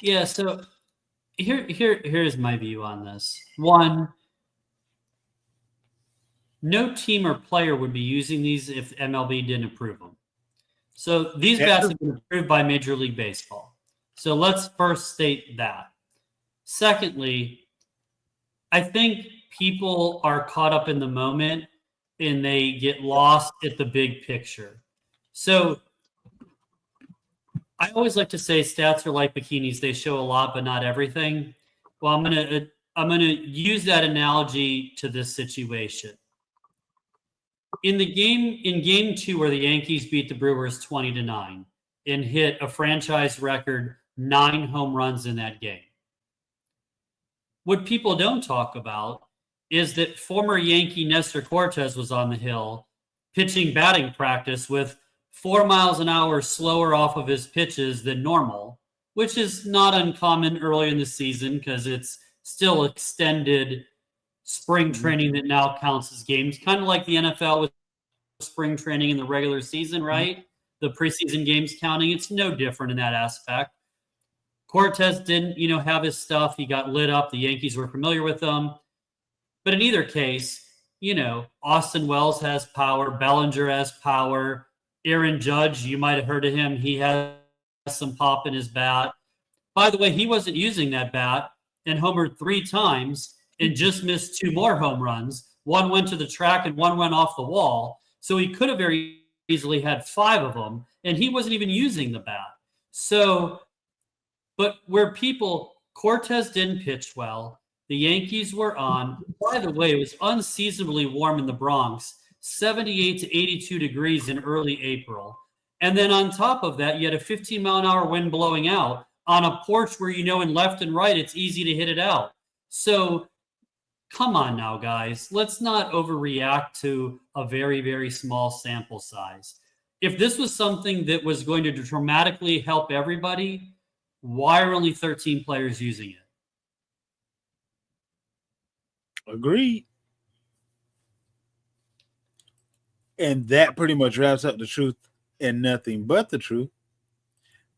Yeah, so here's my view on this. One, no team or player would be using these if MLB didn't approve them. So these bats have been approved by Major League Baseball. So let's first state that. Secondly, I think people are caught up in the moment and they get lost at the big picture. So I always like to say stats are like bikinis. They show a lot, but not everything. Well, I'm gonna use that analogy to this situation. In game 2, where the Yankees beat the Brewers 20-9 and hit a franchise record 9 home runs in that game. What people don't talk about is that former Yankee Nestor Cortez was on the hill pitching batting practice with 4 miles an hour slower off of his pitches than normal, which is not uncommon early in the season because it's still extended spring training that now counts as games, kind of like the NFL with spring training in the regular season, right? The preseason games counting. It's no different in that aspect. Cortez didn't, have his stuff. He got lit up. The Yankees were familiar with him. But in either case, Austin Wells has power. Bellinger has power. Aaron Judge, you might have heard of him. He has some pop in his bat. By the way, he wasn't using that bat and homered 3 times and just missed 2 more home runs. One went to the track and one went off the wall. So he could have very easily had 5 of them, and he wasn't even using the bat. So, but where Cortez didn't pitch well, the Yankees were on. By the way, it was unseasonably warm in the Bronx, 78 to 82 degrees in early April. And then on top of that, you had a 15-mile-an-hour wind blowing out on a porch where in left and right, it's easy to hit it out. So come on now, guys. Let's not overreact to a very, very small sample size. If this was something that was going to dramatically help everybody, why are only 13 players using it? Agreed. And that pretty much wraps up the truth and nothing but the truth.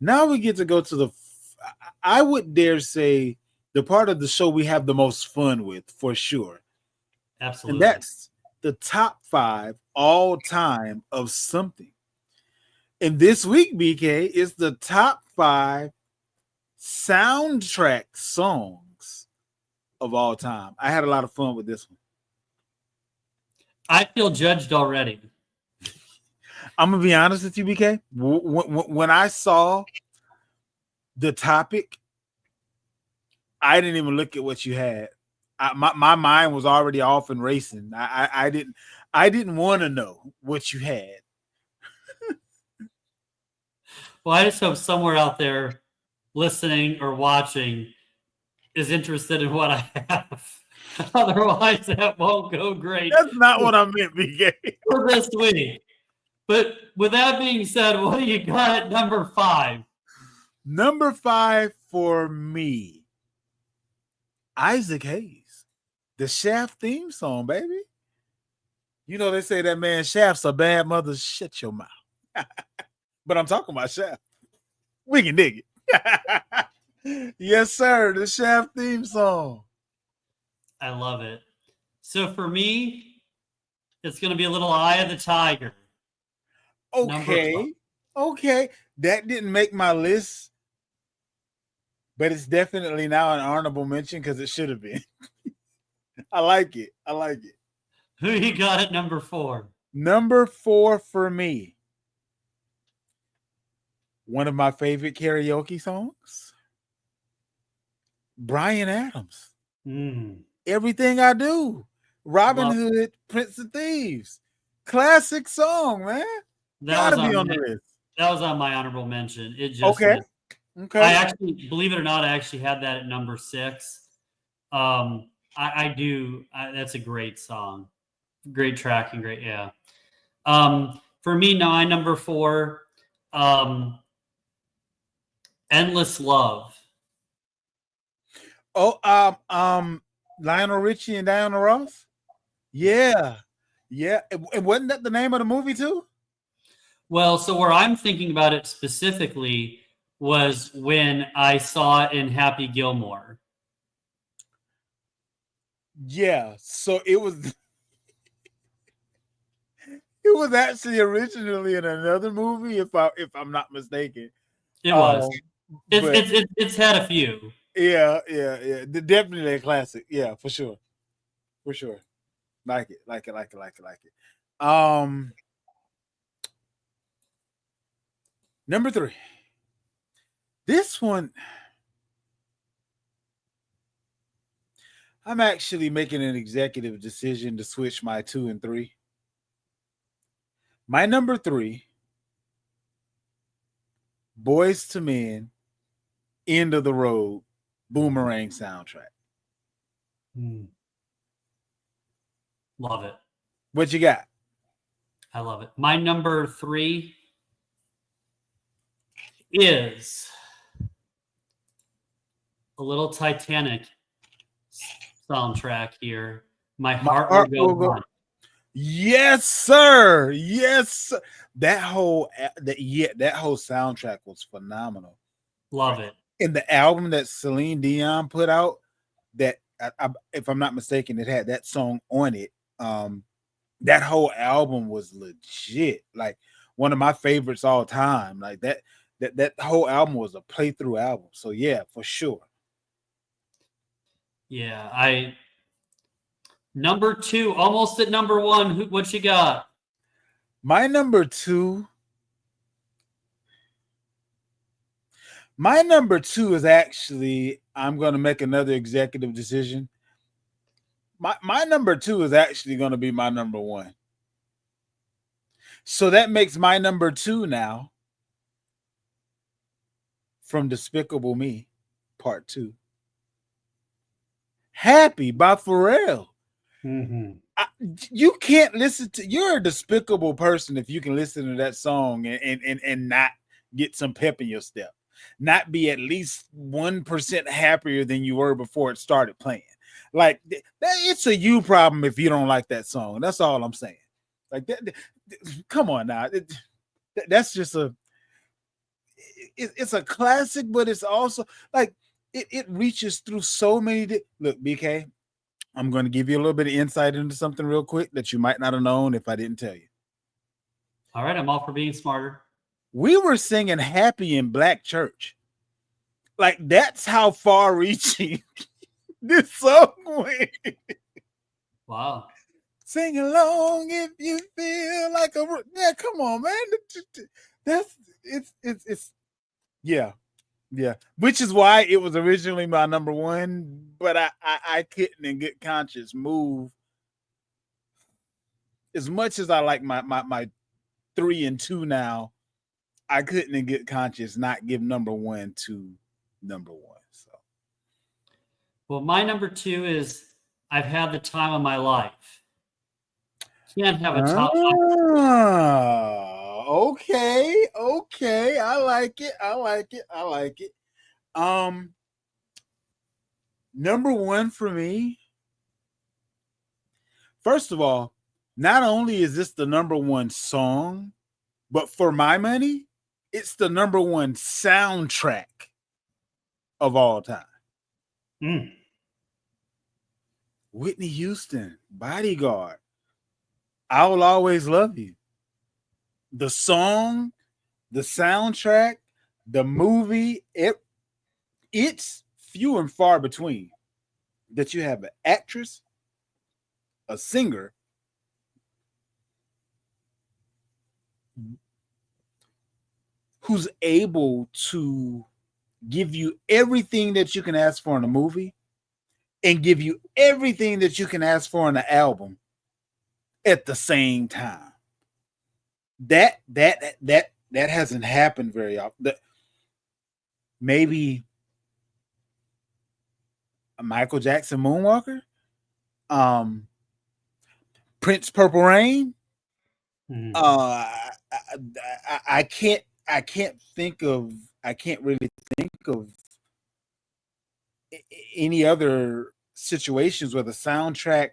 Now we get to go to I would dare say, the part of the show we have the most fun with, for sure. Absolutely. And that's the top 5 all time of something. And this week, BK, is the top 5 soundtrack songs of all time. I had a lot of fun with this one. I feel judged already. I'm going to be honest with you, BK. When I saw the topic, I didn't even look at what you had. My mind was already off and racing. I didn't want to know what you had. Well, I just hope somewhere out there listening or watching is interested in what I have. Otherwise, that won't go great. That's not what I meant, BK. For this week. But with that being said, what do you got at number 5? Number 5 for me, Isaac Hayes, the Shaft theme song, baby. They say that man Shaft's a bad mother. Shut your mouth. But I'm talking about Shaft. We can dig it. Yes, sir. The Shaft theme song. I love it. So for me, it's going to be a little Eye of the Tiger. Okay. That didn't make my list, but it's definitely now an honorable mention because it should have been. I like it. I like it. Who you got at number 4? Number 4 for me. One of my favorite karaoke songs. Brian Adams. Mm, Everything I Do. Robin love Hood, Prince of Thieves. Classic song, man. that Gotta was be on on the my list. that was on my honorable mention. It just Okay. missed. I Okay. actually, believe it or not, I actually had that at number 6. I do. That's a great song, great track, and great. Yeah. For me, now, number 4, um, "Endless Love." Oh, Lionel Richie and Diana Ross. Yeah, yeah. And wasn't that the name of the movie too? Well, so where I'm thinking about it specifically was when I saw it in Happy Gilmore. Yeah. So it was. It was actually originally in another movie, if I'm not mistaken. It was. Um, It's but it's it's had a few. yeah, yeah, yeah. Definitely a classic. Yeah, for sure, for sure. Like it, like it, like it, like it, like it. Number 3. This one, I'm actually making an executive decision to switch my 2 and 3. My number 3, Boys to Men, End of the Road, Boomerang soundtrack. Mm, love it. What you got? I love it. My number 3 is a little Titanic soundtrack here. My My heart will heart go will go. on. Yes, sir. Yes, sir. That whole soundtrack was phenomenal. Love it. And the album that Celine Dion put out, that if I'm not mistaken, it had that song on it. Um, that whole album was legit. Like one of my favorites all time. Like that whole album was a playthrough album. So yeah, for sure. Yeah, I number 2, almost at number 1. What you got? My number 2, my number 2 is actually, I'm gonna make another executive decision. My number 2 is actually gonna be my number 1. So that makes my number 2 now from Despicable Me, Part 2. Happy by Pharrell. Mm-hmm. I, you can't listen to, you're a despicable person if you can listen to that song and not get some pep in your step, not be at least 1% happier than you were before it started playing. Like it's a you problem if you don't like that song. That's all I'm saying. Like come on now. That's just it's a classic, but it's also like it reaches through so many. Look, BK, I'm going to give you a little bit of insight into something real quick that you might not have known if I didn't tell you. All right, I'm all for being smarter. We were singing Happy in Black Church. Like, that's how far reaching this song went. Wow. Sing along if you feel like a. Yeah, come on, man. That's, it's, yeah, yeah. Which is why it was originally my number 1, but I couldn't in good conscience move. As much as I like my 3 and 2 now, I couldn't in good conscience not give number 1 to number 1. So Well, my number 2 is I've had the time of my life. Can't have a top 5. Okay, okay. I like it. I like it. I like it. Um, Number 1 for me. First of all, not only is this the number 1 song, but for my money, it's the number 1 soundtrack of all time. Mm. Whitney Houston, Bodyguard, I Will Always Love You. The song, the soundtrack, the movie, it's few and far between that you have an actress a singer who's able to give you everything that you can ask for in a movie and give you everything that you can ask for in an album at the same time. That hasn't happened very often. Maybe a Michael Jackson Moonwalker, Prince Purple Rain. Mhm. I can't really think of any other situations where the soundtrack,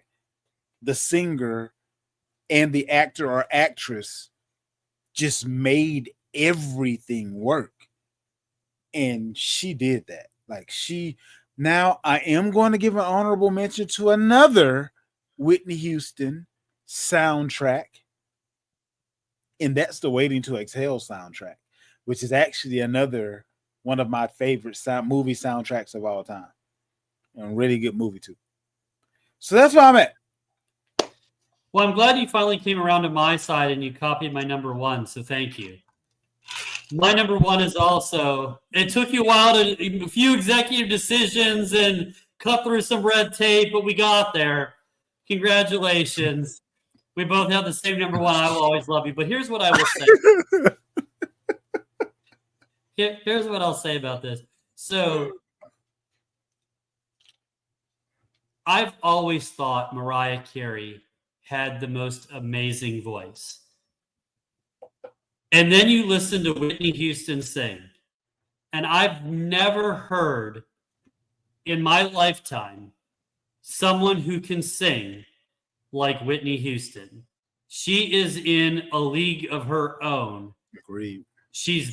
the singer, and the actor or actress just made everything work. And she did that. Now I am going to give an honorable mention to another Whitney Houston soundtrack, and that's the Waiting to Exhale soundtrack, which is actually another one of my favorite movie soundtracks of all time, and a really good movie too. So that's where I'm at. Well, I'm glad you finally came around to my side and you copied my number one, so thank you. My number one is also, it took you a while a few executive decisions and cut through some red tape, but we got there. Congratulations. We both have the same number one. I will always love you. But here's what I will say. Here's what I'll say about this. So I've always thought Mariah Carey had the most amazing voice. And then you listen to Whitney Houston sing. And I've never heard in my lifetime someone who can sing like Whitney Houston. She is in a league of her own. Agreed. She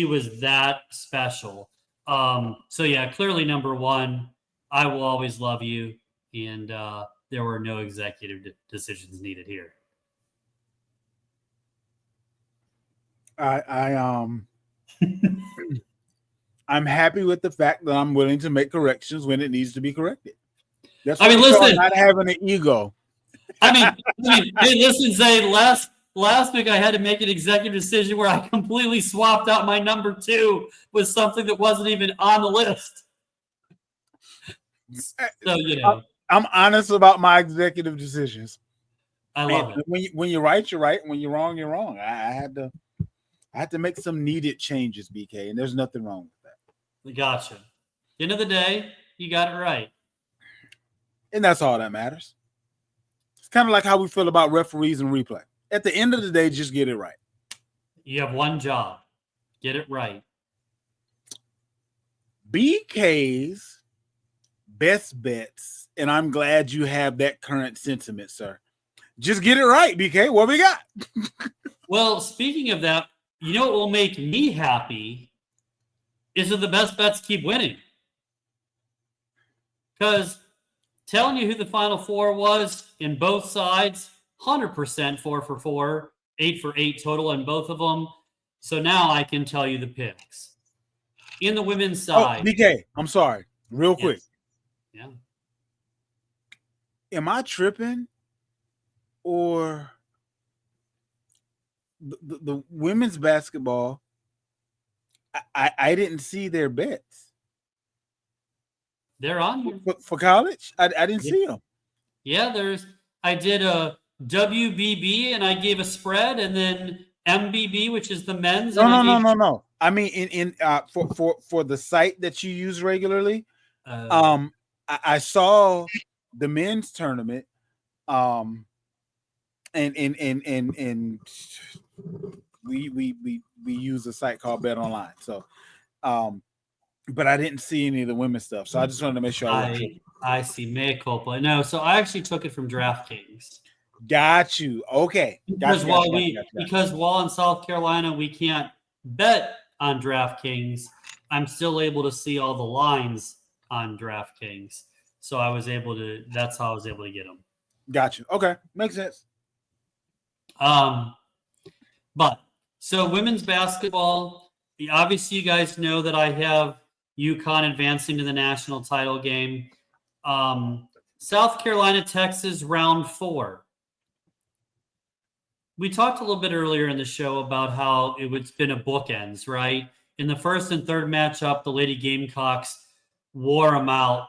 was that special. So yeah, clearly number one, I Will Always Love You. And there were no executive decisions needed here. I'm happy with the fact that I'm willing to make corrections when it needs to be corrected. That's listen, not having an ego. Hey, listen, Zay, last week I had to make an executive decision where I completely swapped out my number two with something that wasn't even on the list. So, I'm honest about my executive decisions. I love it. When you're right, you're right. When you're wrong, you're wrong. I had to make some needed changes, BK, and there's nothing wrong with that. Gotcha. End of the day, you got it right. And that's all that matters. It's kind of like how we feel about referees and replay. At the end of the day, just get it right. You have one job. Get it right. BK's best bets, and I'm glad you have that current sentiment, sir. Just get it right, BK. What we got? Well, speaking of that, you know what will make me happy is that the best bets keep winning. Because telling you who the final four was in both sides, 100% 4 for 4, 8 for 8 total in both of them. So now I can tell you the picks. In the women's side. Oh, BK, I'm sorry. Real quick. Yeah. Am I tripping? Or the women's basketball, I didn't see their bets. They're on here. For college? I didn't see them. Yeah, I did a WBB and I gave a spread, and then MBB, which is the men's. No. I mean, for the site that you use regularly, I saw the men's tournament, and we use a site called Bet Online. So, but I didn't see any of the women's stuff. So I just wanted to make sure I see. Mea culpa. No, so I actually took it from DraftKings. Got you. Okay. Because while in South Carolina we can't bet on DraftKings, I'm still able to see all the lines on DraftKings. So that's how I was able to get them. Got you. Okay. Makes sense. But so women's basketball, obviously you guys know that I have UConn advancing to the national title game. South Carolina, Texas, round 4. We talked a little bit earlier in the show about how it's been a bookends, right? In the first and third matchup, the Lady Gamecocks wore them out.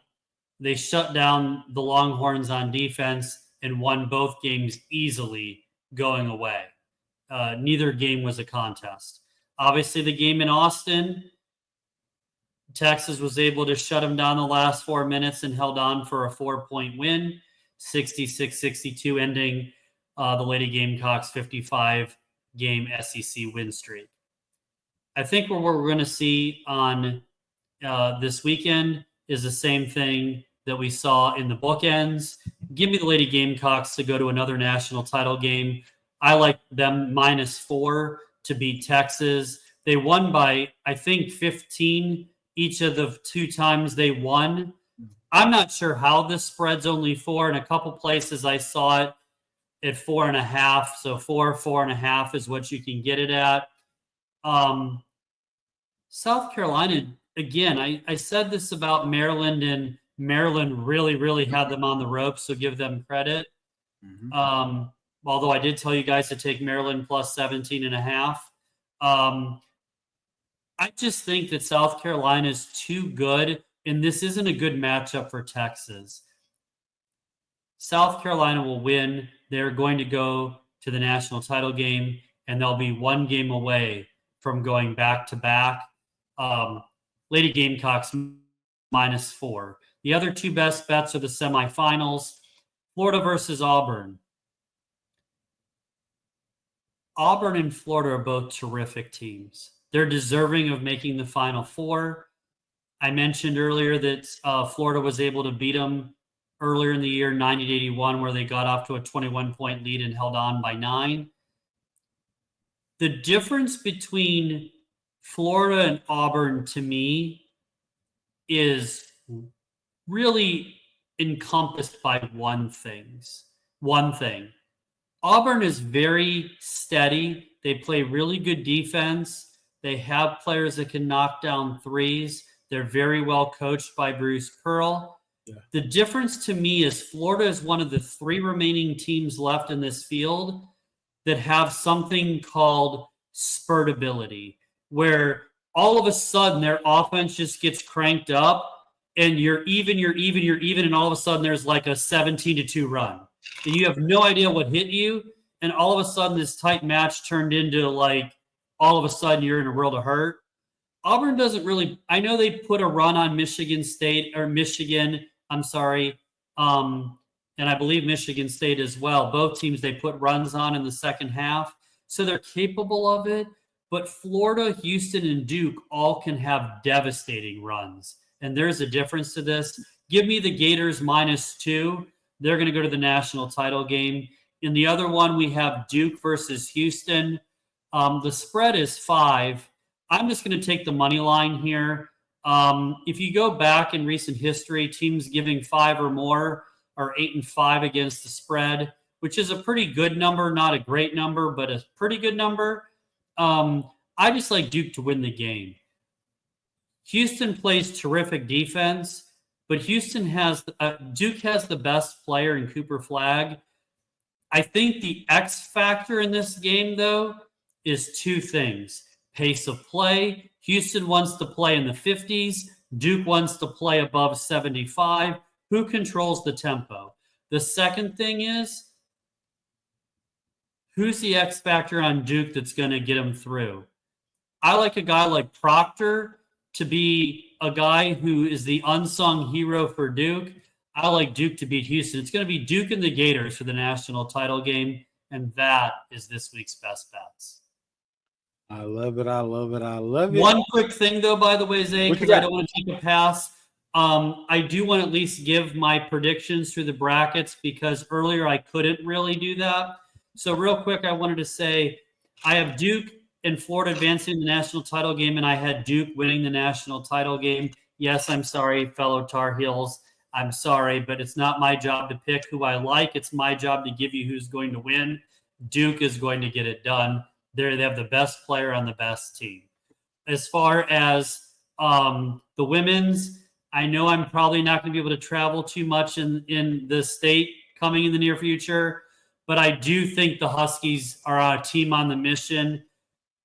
They shut down the Longhorns on defense and won both games easily going away. Neither game was a contest. Obviously, the game in Austin, Texas was able to shut them down the last 4 minutes and held on for a 4-point win, 66-62, ending the Lady Gamecocks' 55-game SEC win streak. I think what we're going to see on this weekend is the same thing that we saw in the bookends. Give me the Lady Gamecocks to go to another national title game. I like them -4 to beat Texas. They won by, I think, 15 each of the 2 times they won. I'm not sure how this spread's only 4. In a couple places, I saw it at 4.5. So 4.5 is what you can get it at. South Carolina, again, I said this about Maryland, and Maryland really, really had them on the ropes, so give them credit. Mm-hmm. Although I did tell you guys to take Maryland plus 17.5. I just think that South Carolina is too good, and this isn't a good matchup for Texas. South Carolina will win. They're going to go to the national title game, and they'll be 1 game away from going back-to-back. Lady Gamecocks -4. The other 2 best bets are the semifinals. Florida versus Auburn. Auburn and Florida are both terrific teams. They're deserving of making the Final Four. I mentioned earlier that Florida was able to beat them earlier in the year, 90-81, where they got off to a 21-point lead and held on by 9. The difference between Florida and Auburn, to me, is really encompassed by one thing. Auburn is very steady. They play really good defense. They have players that can knock down threes. They're very well coached by Bruce Pearl. Yeah. The difference to me is Florida is one of the 3 remaining teams left in this field that have something called spurtability, where all of a sudden their offense just gets cranked up and you're even, and all of a sudden there's like a 17-2 run. And you have no idea what hit you, and all of a sudden this tight match turned into like all of a sudden you're in a world of hurt. Auburn doesn't really – I know they put a run on Michigan, and I believe Michigan State as well. Both teams they put runs on in the second half, so they're capable of it. But Florida, Houston, and Duke all can have devastating runs, and there's a difference to this. Give me the Gators -2. They're going to go to the national title game. In the other one, we have Duke versus Houston. The spread is 5. I'm just going to take the money line here. If you go back in recent history, teams giving 5 or more are 8-5 against the spread, which is a pretty good number, not a great number, but a pretty good number. I just like Duke to win the game. Houston plays terrific defense, but Duke has the best player in Cooper Flagg. I think the X factor in this game, though, is 2 things. Pace of play. Houston wants to play in the 50s. Duke wants to play above 75. Who controls the tempo? The second thing is, who's the X factor on Duke that's going to get them through? I like a guy like Proctor to be a guy who is the unsung hero for Duke. I like Duke to beat Houston. It's going to be Duke and the Gators for the national title game, and that is this week's best bets. I love it. One quick thing, though, by the way, Zay, because I don't want to take a pass. I do want to at least give my predictions through the brackets because earlier I couldn't really do that. So real quick, I wanted to say I have Duke and Florida advancing the national title game, and I had Duke winning the national title game. Yes, I'm sorry, fellow Tar Heels. I'm sorry, but it's not my job to pick who I like. It's my job to give you who's going to win. Duke is going to get it done. They have the best player on the best team. As far as the women's, I know I'm probably not going to be able to travel too much in the state coming in the near future, but I do think the Huskies are a team on the mission.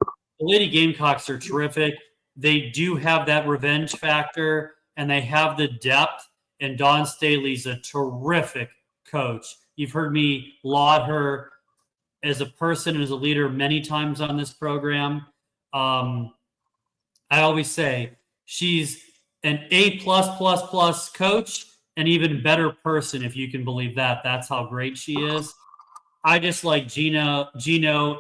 The Lady Gamecocks are terrific. They do have that revenge factor, and they have the depth. And Dawn Staley's a terrific coach. You've heard me laud her as a person and as a leader many times on this program. I always say she's an A plus plus plus coach, an even better person, if you can believe that. That's how great she is. I just like Gino,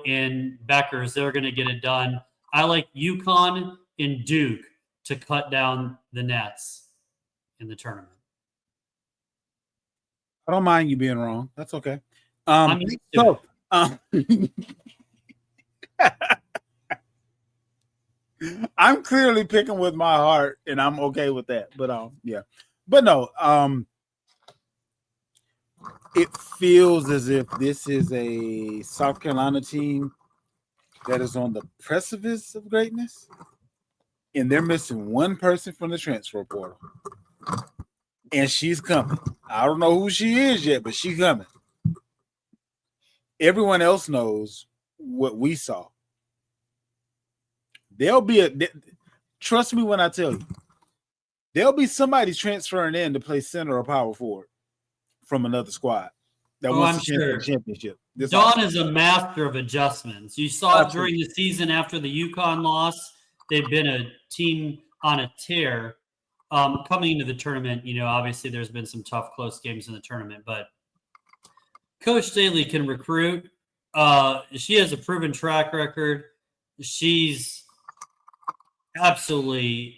and Beckers. They're going to get it done. I like UConn and Duke to cut down the nets in the tournament. I don't mind you being wrong. That's okay. I'm used to So, it. I'm clearly picking with my heart, and I'm okay with that. But yeah. But no, it feels as if this is a South Carolina team that is on the precipice of greatness, and they're missing one person from the transfer portal, and she's coming. I don't know who she is yet, but she's coming. Everyone else knows what we saw. There'll be trust me when I tell you, there'll be somebody transferring in to play center or power forward from another squad that wants to sure. the championship. Dawn is a master of adjustments. You saw it during the season after the UConn loss. They've been a team on a tear. Coming into the tournament, obviously there's been some tough, close games in the tournament, but Coach Staley can recruit. She has a proven track record. She's absolutely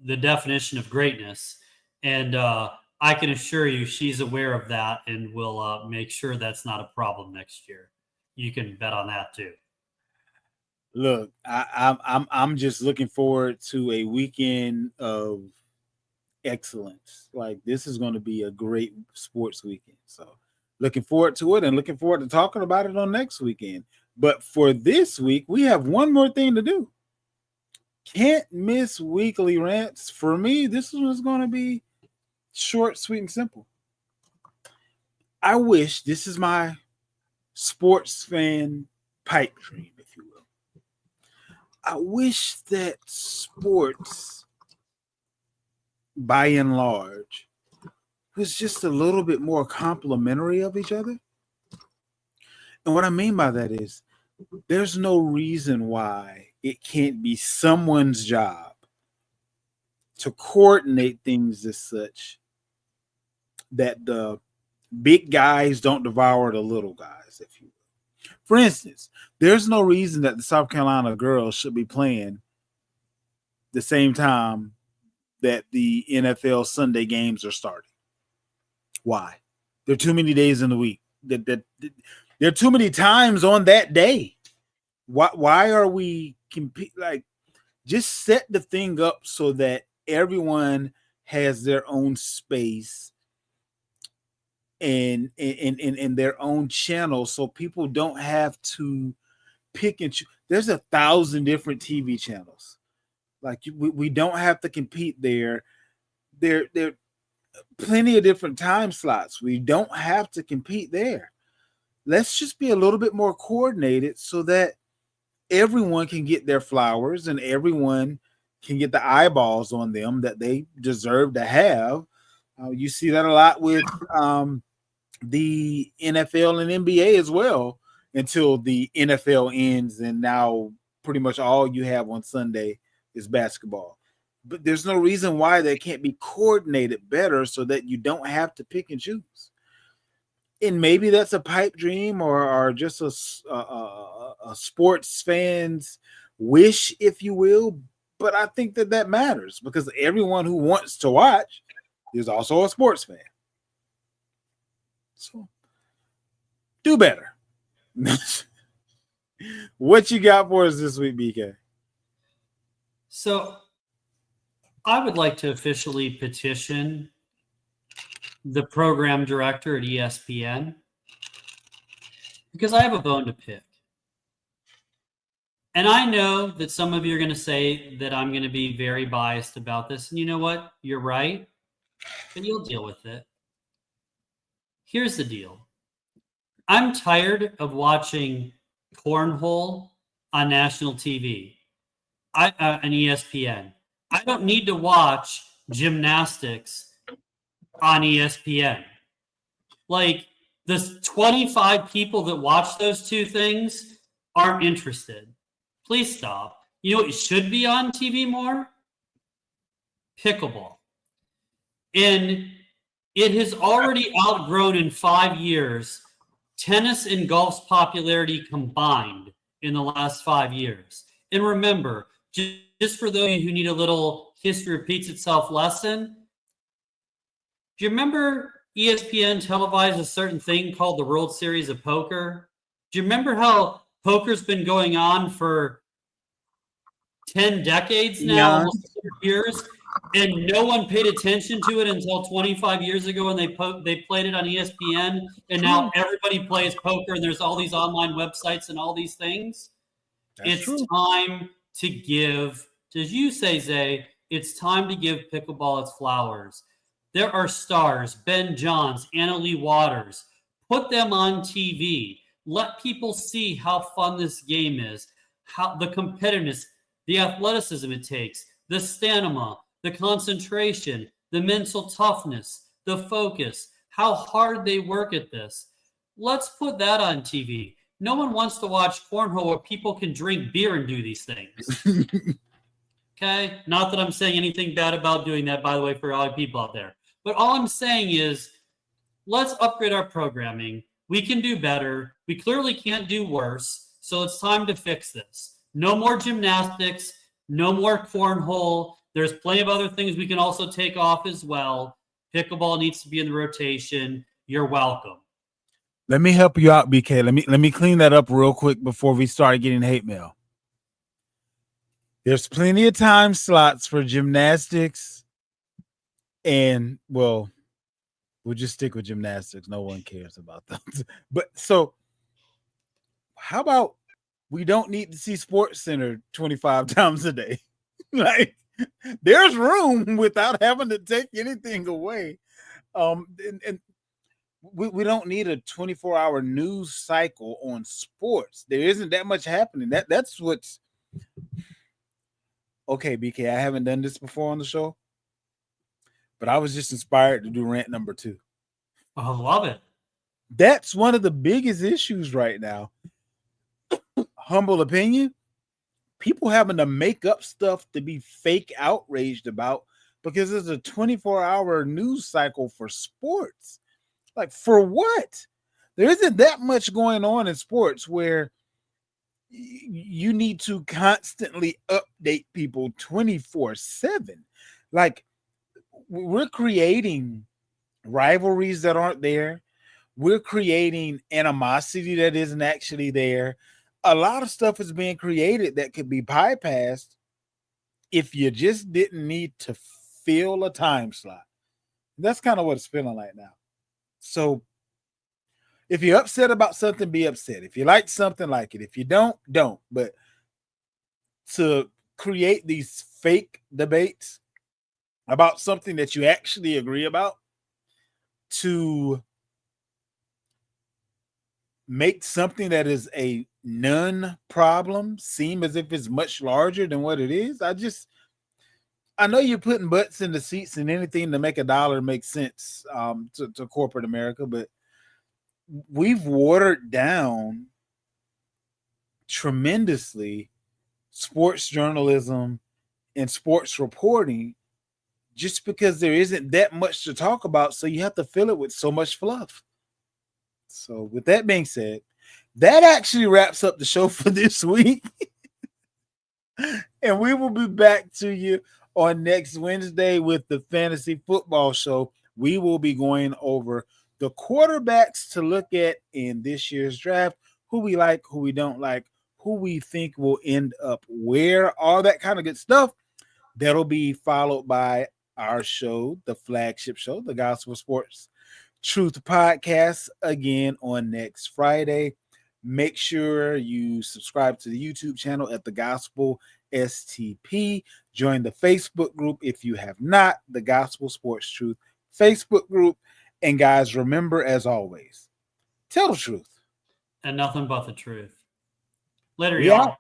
the definition of greatness. And I can assure you she's aware of that and will make sure that's not a problem next year. You can bet on that too. Look, I'm just looking forward to a weekend of excellence. Like, this is going to be a great sports weekend. So looking forward to it, and looking forward to talking about it on next weekend. But for this week, we have one more thing to do. Can't miss weekly rants. For me, this one's going to be short, sweet, and simple. I wish, this is my sports fan pipe dream, if you will. I wish that sports, by and large, was just a little bit more complimentary of each other. And what I mean by that is, there's no reason why it can't be someone's job to coordinate things as such that the big guys don't devour the little guys, if you will. For instance, there's no reason that the South Carolina girls should be playing the same time that the NFL Sunday games are starting. Why? There are too many days in the week. There are too many times on that day. Why are we like, just set the thing up so that everyone has their own space and their own channel, so people don't have to pick and choose. There's 1,000 different TV channels. Like, we don't have to compete there. There are plenty of different time slots. We don't have to compete there. Let's just be a little bit more coordinated so that everyone can get their flowers and everyone can get the eyeballs on them that they deserve to have. You see that a lot with the NFL and NBA as well, until the NFL ends, and now pretty much all you have on Sunday is basketball. But there's no reason why they can't be coordinated better so that you don't have to pick and choose. And maybe that's a pipe dream or just a sports fan's wish, if you will. But I think that matters, because everyone who wants to watch is also a sports fan. So do better. What you got for us this week, BK? So I would like to officially petition the program director at ESPN, because I have a bone to pick. And I know that some of you are going to say that I'm going to be very biased about this. And you know what? You're right, but you'll deal with it. Here's the deal. I'm tired of watching cornhole on national TV, on ESPN. I don't need to watch gymnastics on ESPN. Like, the 25 people that watch those two things aren't interested. Please stop. You know what should be on TV more? Pickleball. And it has already outgrown in 5 years tennis and golf's popularity combined in the last 5 years. And remember, just for those of you who need a little history repeats itself lesson, do you remember ESPN televised a certain thing called the World Series of Poker? Do you remember how poker's been going on for 10 decades now, Eon. almost 100 years, and no one paid attention to it until 25 years ago when they played it on ESPN, and now everybody plays poker, and there's all these online websites and all these things. That's It's true. time to give, as you say, Zay, it's time to give pickleball its flowers. There are stars, Ben Johns, Anna Lee Waters. Put them on TV. Let people see how fun this game is, how the competitiveness, the athleticism it takes, the stamina, the concentration, the mental toughness, the focus, how hard they work at this. Let's put that on TV. No one wants to watch cornhole where people can drink beer and do these things. Okay? Not that I'm saying anything bad about doing that, by the way, for all you people out there. But all I'm saying is let's upgrade our programming. We can do better. We clearly can't do worse. So it's time to fix this. No more gymnastics. No more cornhole. There's plenty of other things we can also take off as well. Pickleball needs to be in the rotation. You're welcome. Let me help you out, BK. Let me clean that up real quick before we start getting hate mail. There's plenty of time slots for gymnastics, and well, we'll just stick with gymnastics. No one cares about those. But so, how about we don't need to see Sports Center 25 times a day? Like, there's room without having to take anything away. And we don't need a 24-hour news cycle on sports. There isn't that much happening. That's what's okay, BK. I haven't done this before on the show, but I was just inspired to do rant number 2. I love it. That's one of the biggest issues right now. Humble opinion. People having to make up stuff to be fake outraged about because there's a 24-hour news cycle for sports. Like, for what? There isn't that much going on in sports where you need to constantly update people 24/7. Like, we're creating rivalries that aren't there. We're creating animosity that isn't actually there. A lot of stuff is being created that could be bypassed if you just didn't need to fill a time slot. That's kind of what it's feeling like now. So if you're upset about something, be upset. If you like something, like it. If you don't, don't. But to create these fake debates about something that you actually agree about, to make something that is a non-problem seem as if it's much larger than what it is. I know you're putting butts in the seats and anything to make a dollar make sense to corporate America, but we've watered down tremendously sports journalism and sports reporting just because there isn't that much to talk about. So you have to fill it with so much fluff. So with that being said, that actually wraps up the show for this week. And we will be back to you on next Wednesday with the fantasy football show. We will be going over the quarterbacks to look at in this year's draft, who we like, who we don't like, who we think will end up where, all that kind of good stuff. That'll be followed by our show, the flagship show, the Gospel Sports Truth Podcast, again on next Friday. Make sure you subscribe to the YouTube channel at the Gospel STP. Join the Facebook group if you have not, the Gospel Sports Truth Facebook group. And guys, remember, as always, tell the truth and nothing but the truth. Later, we out. y'all.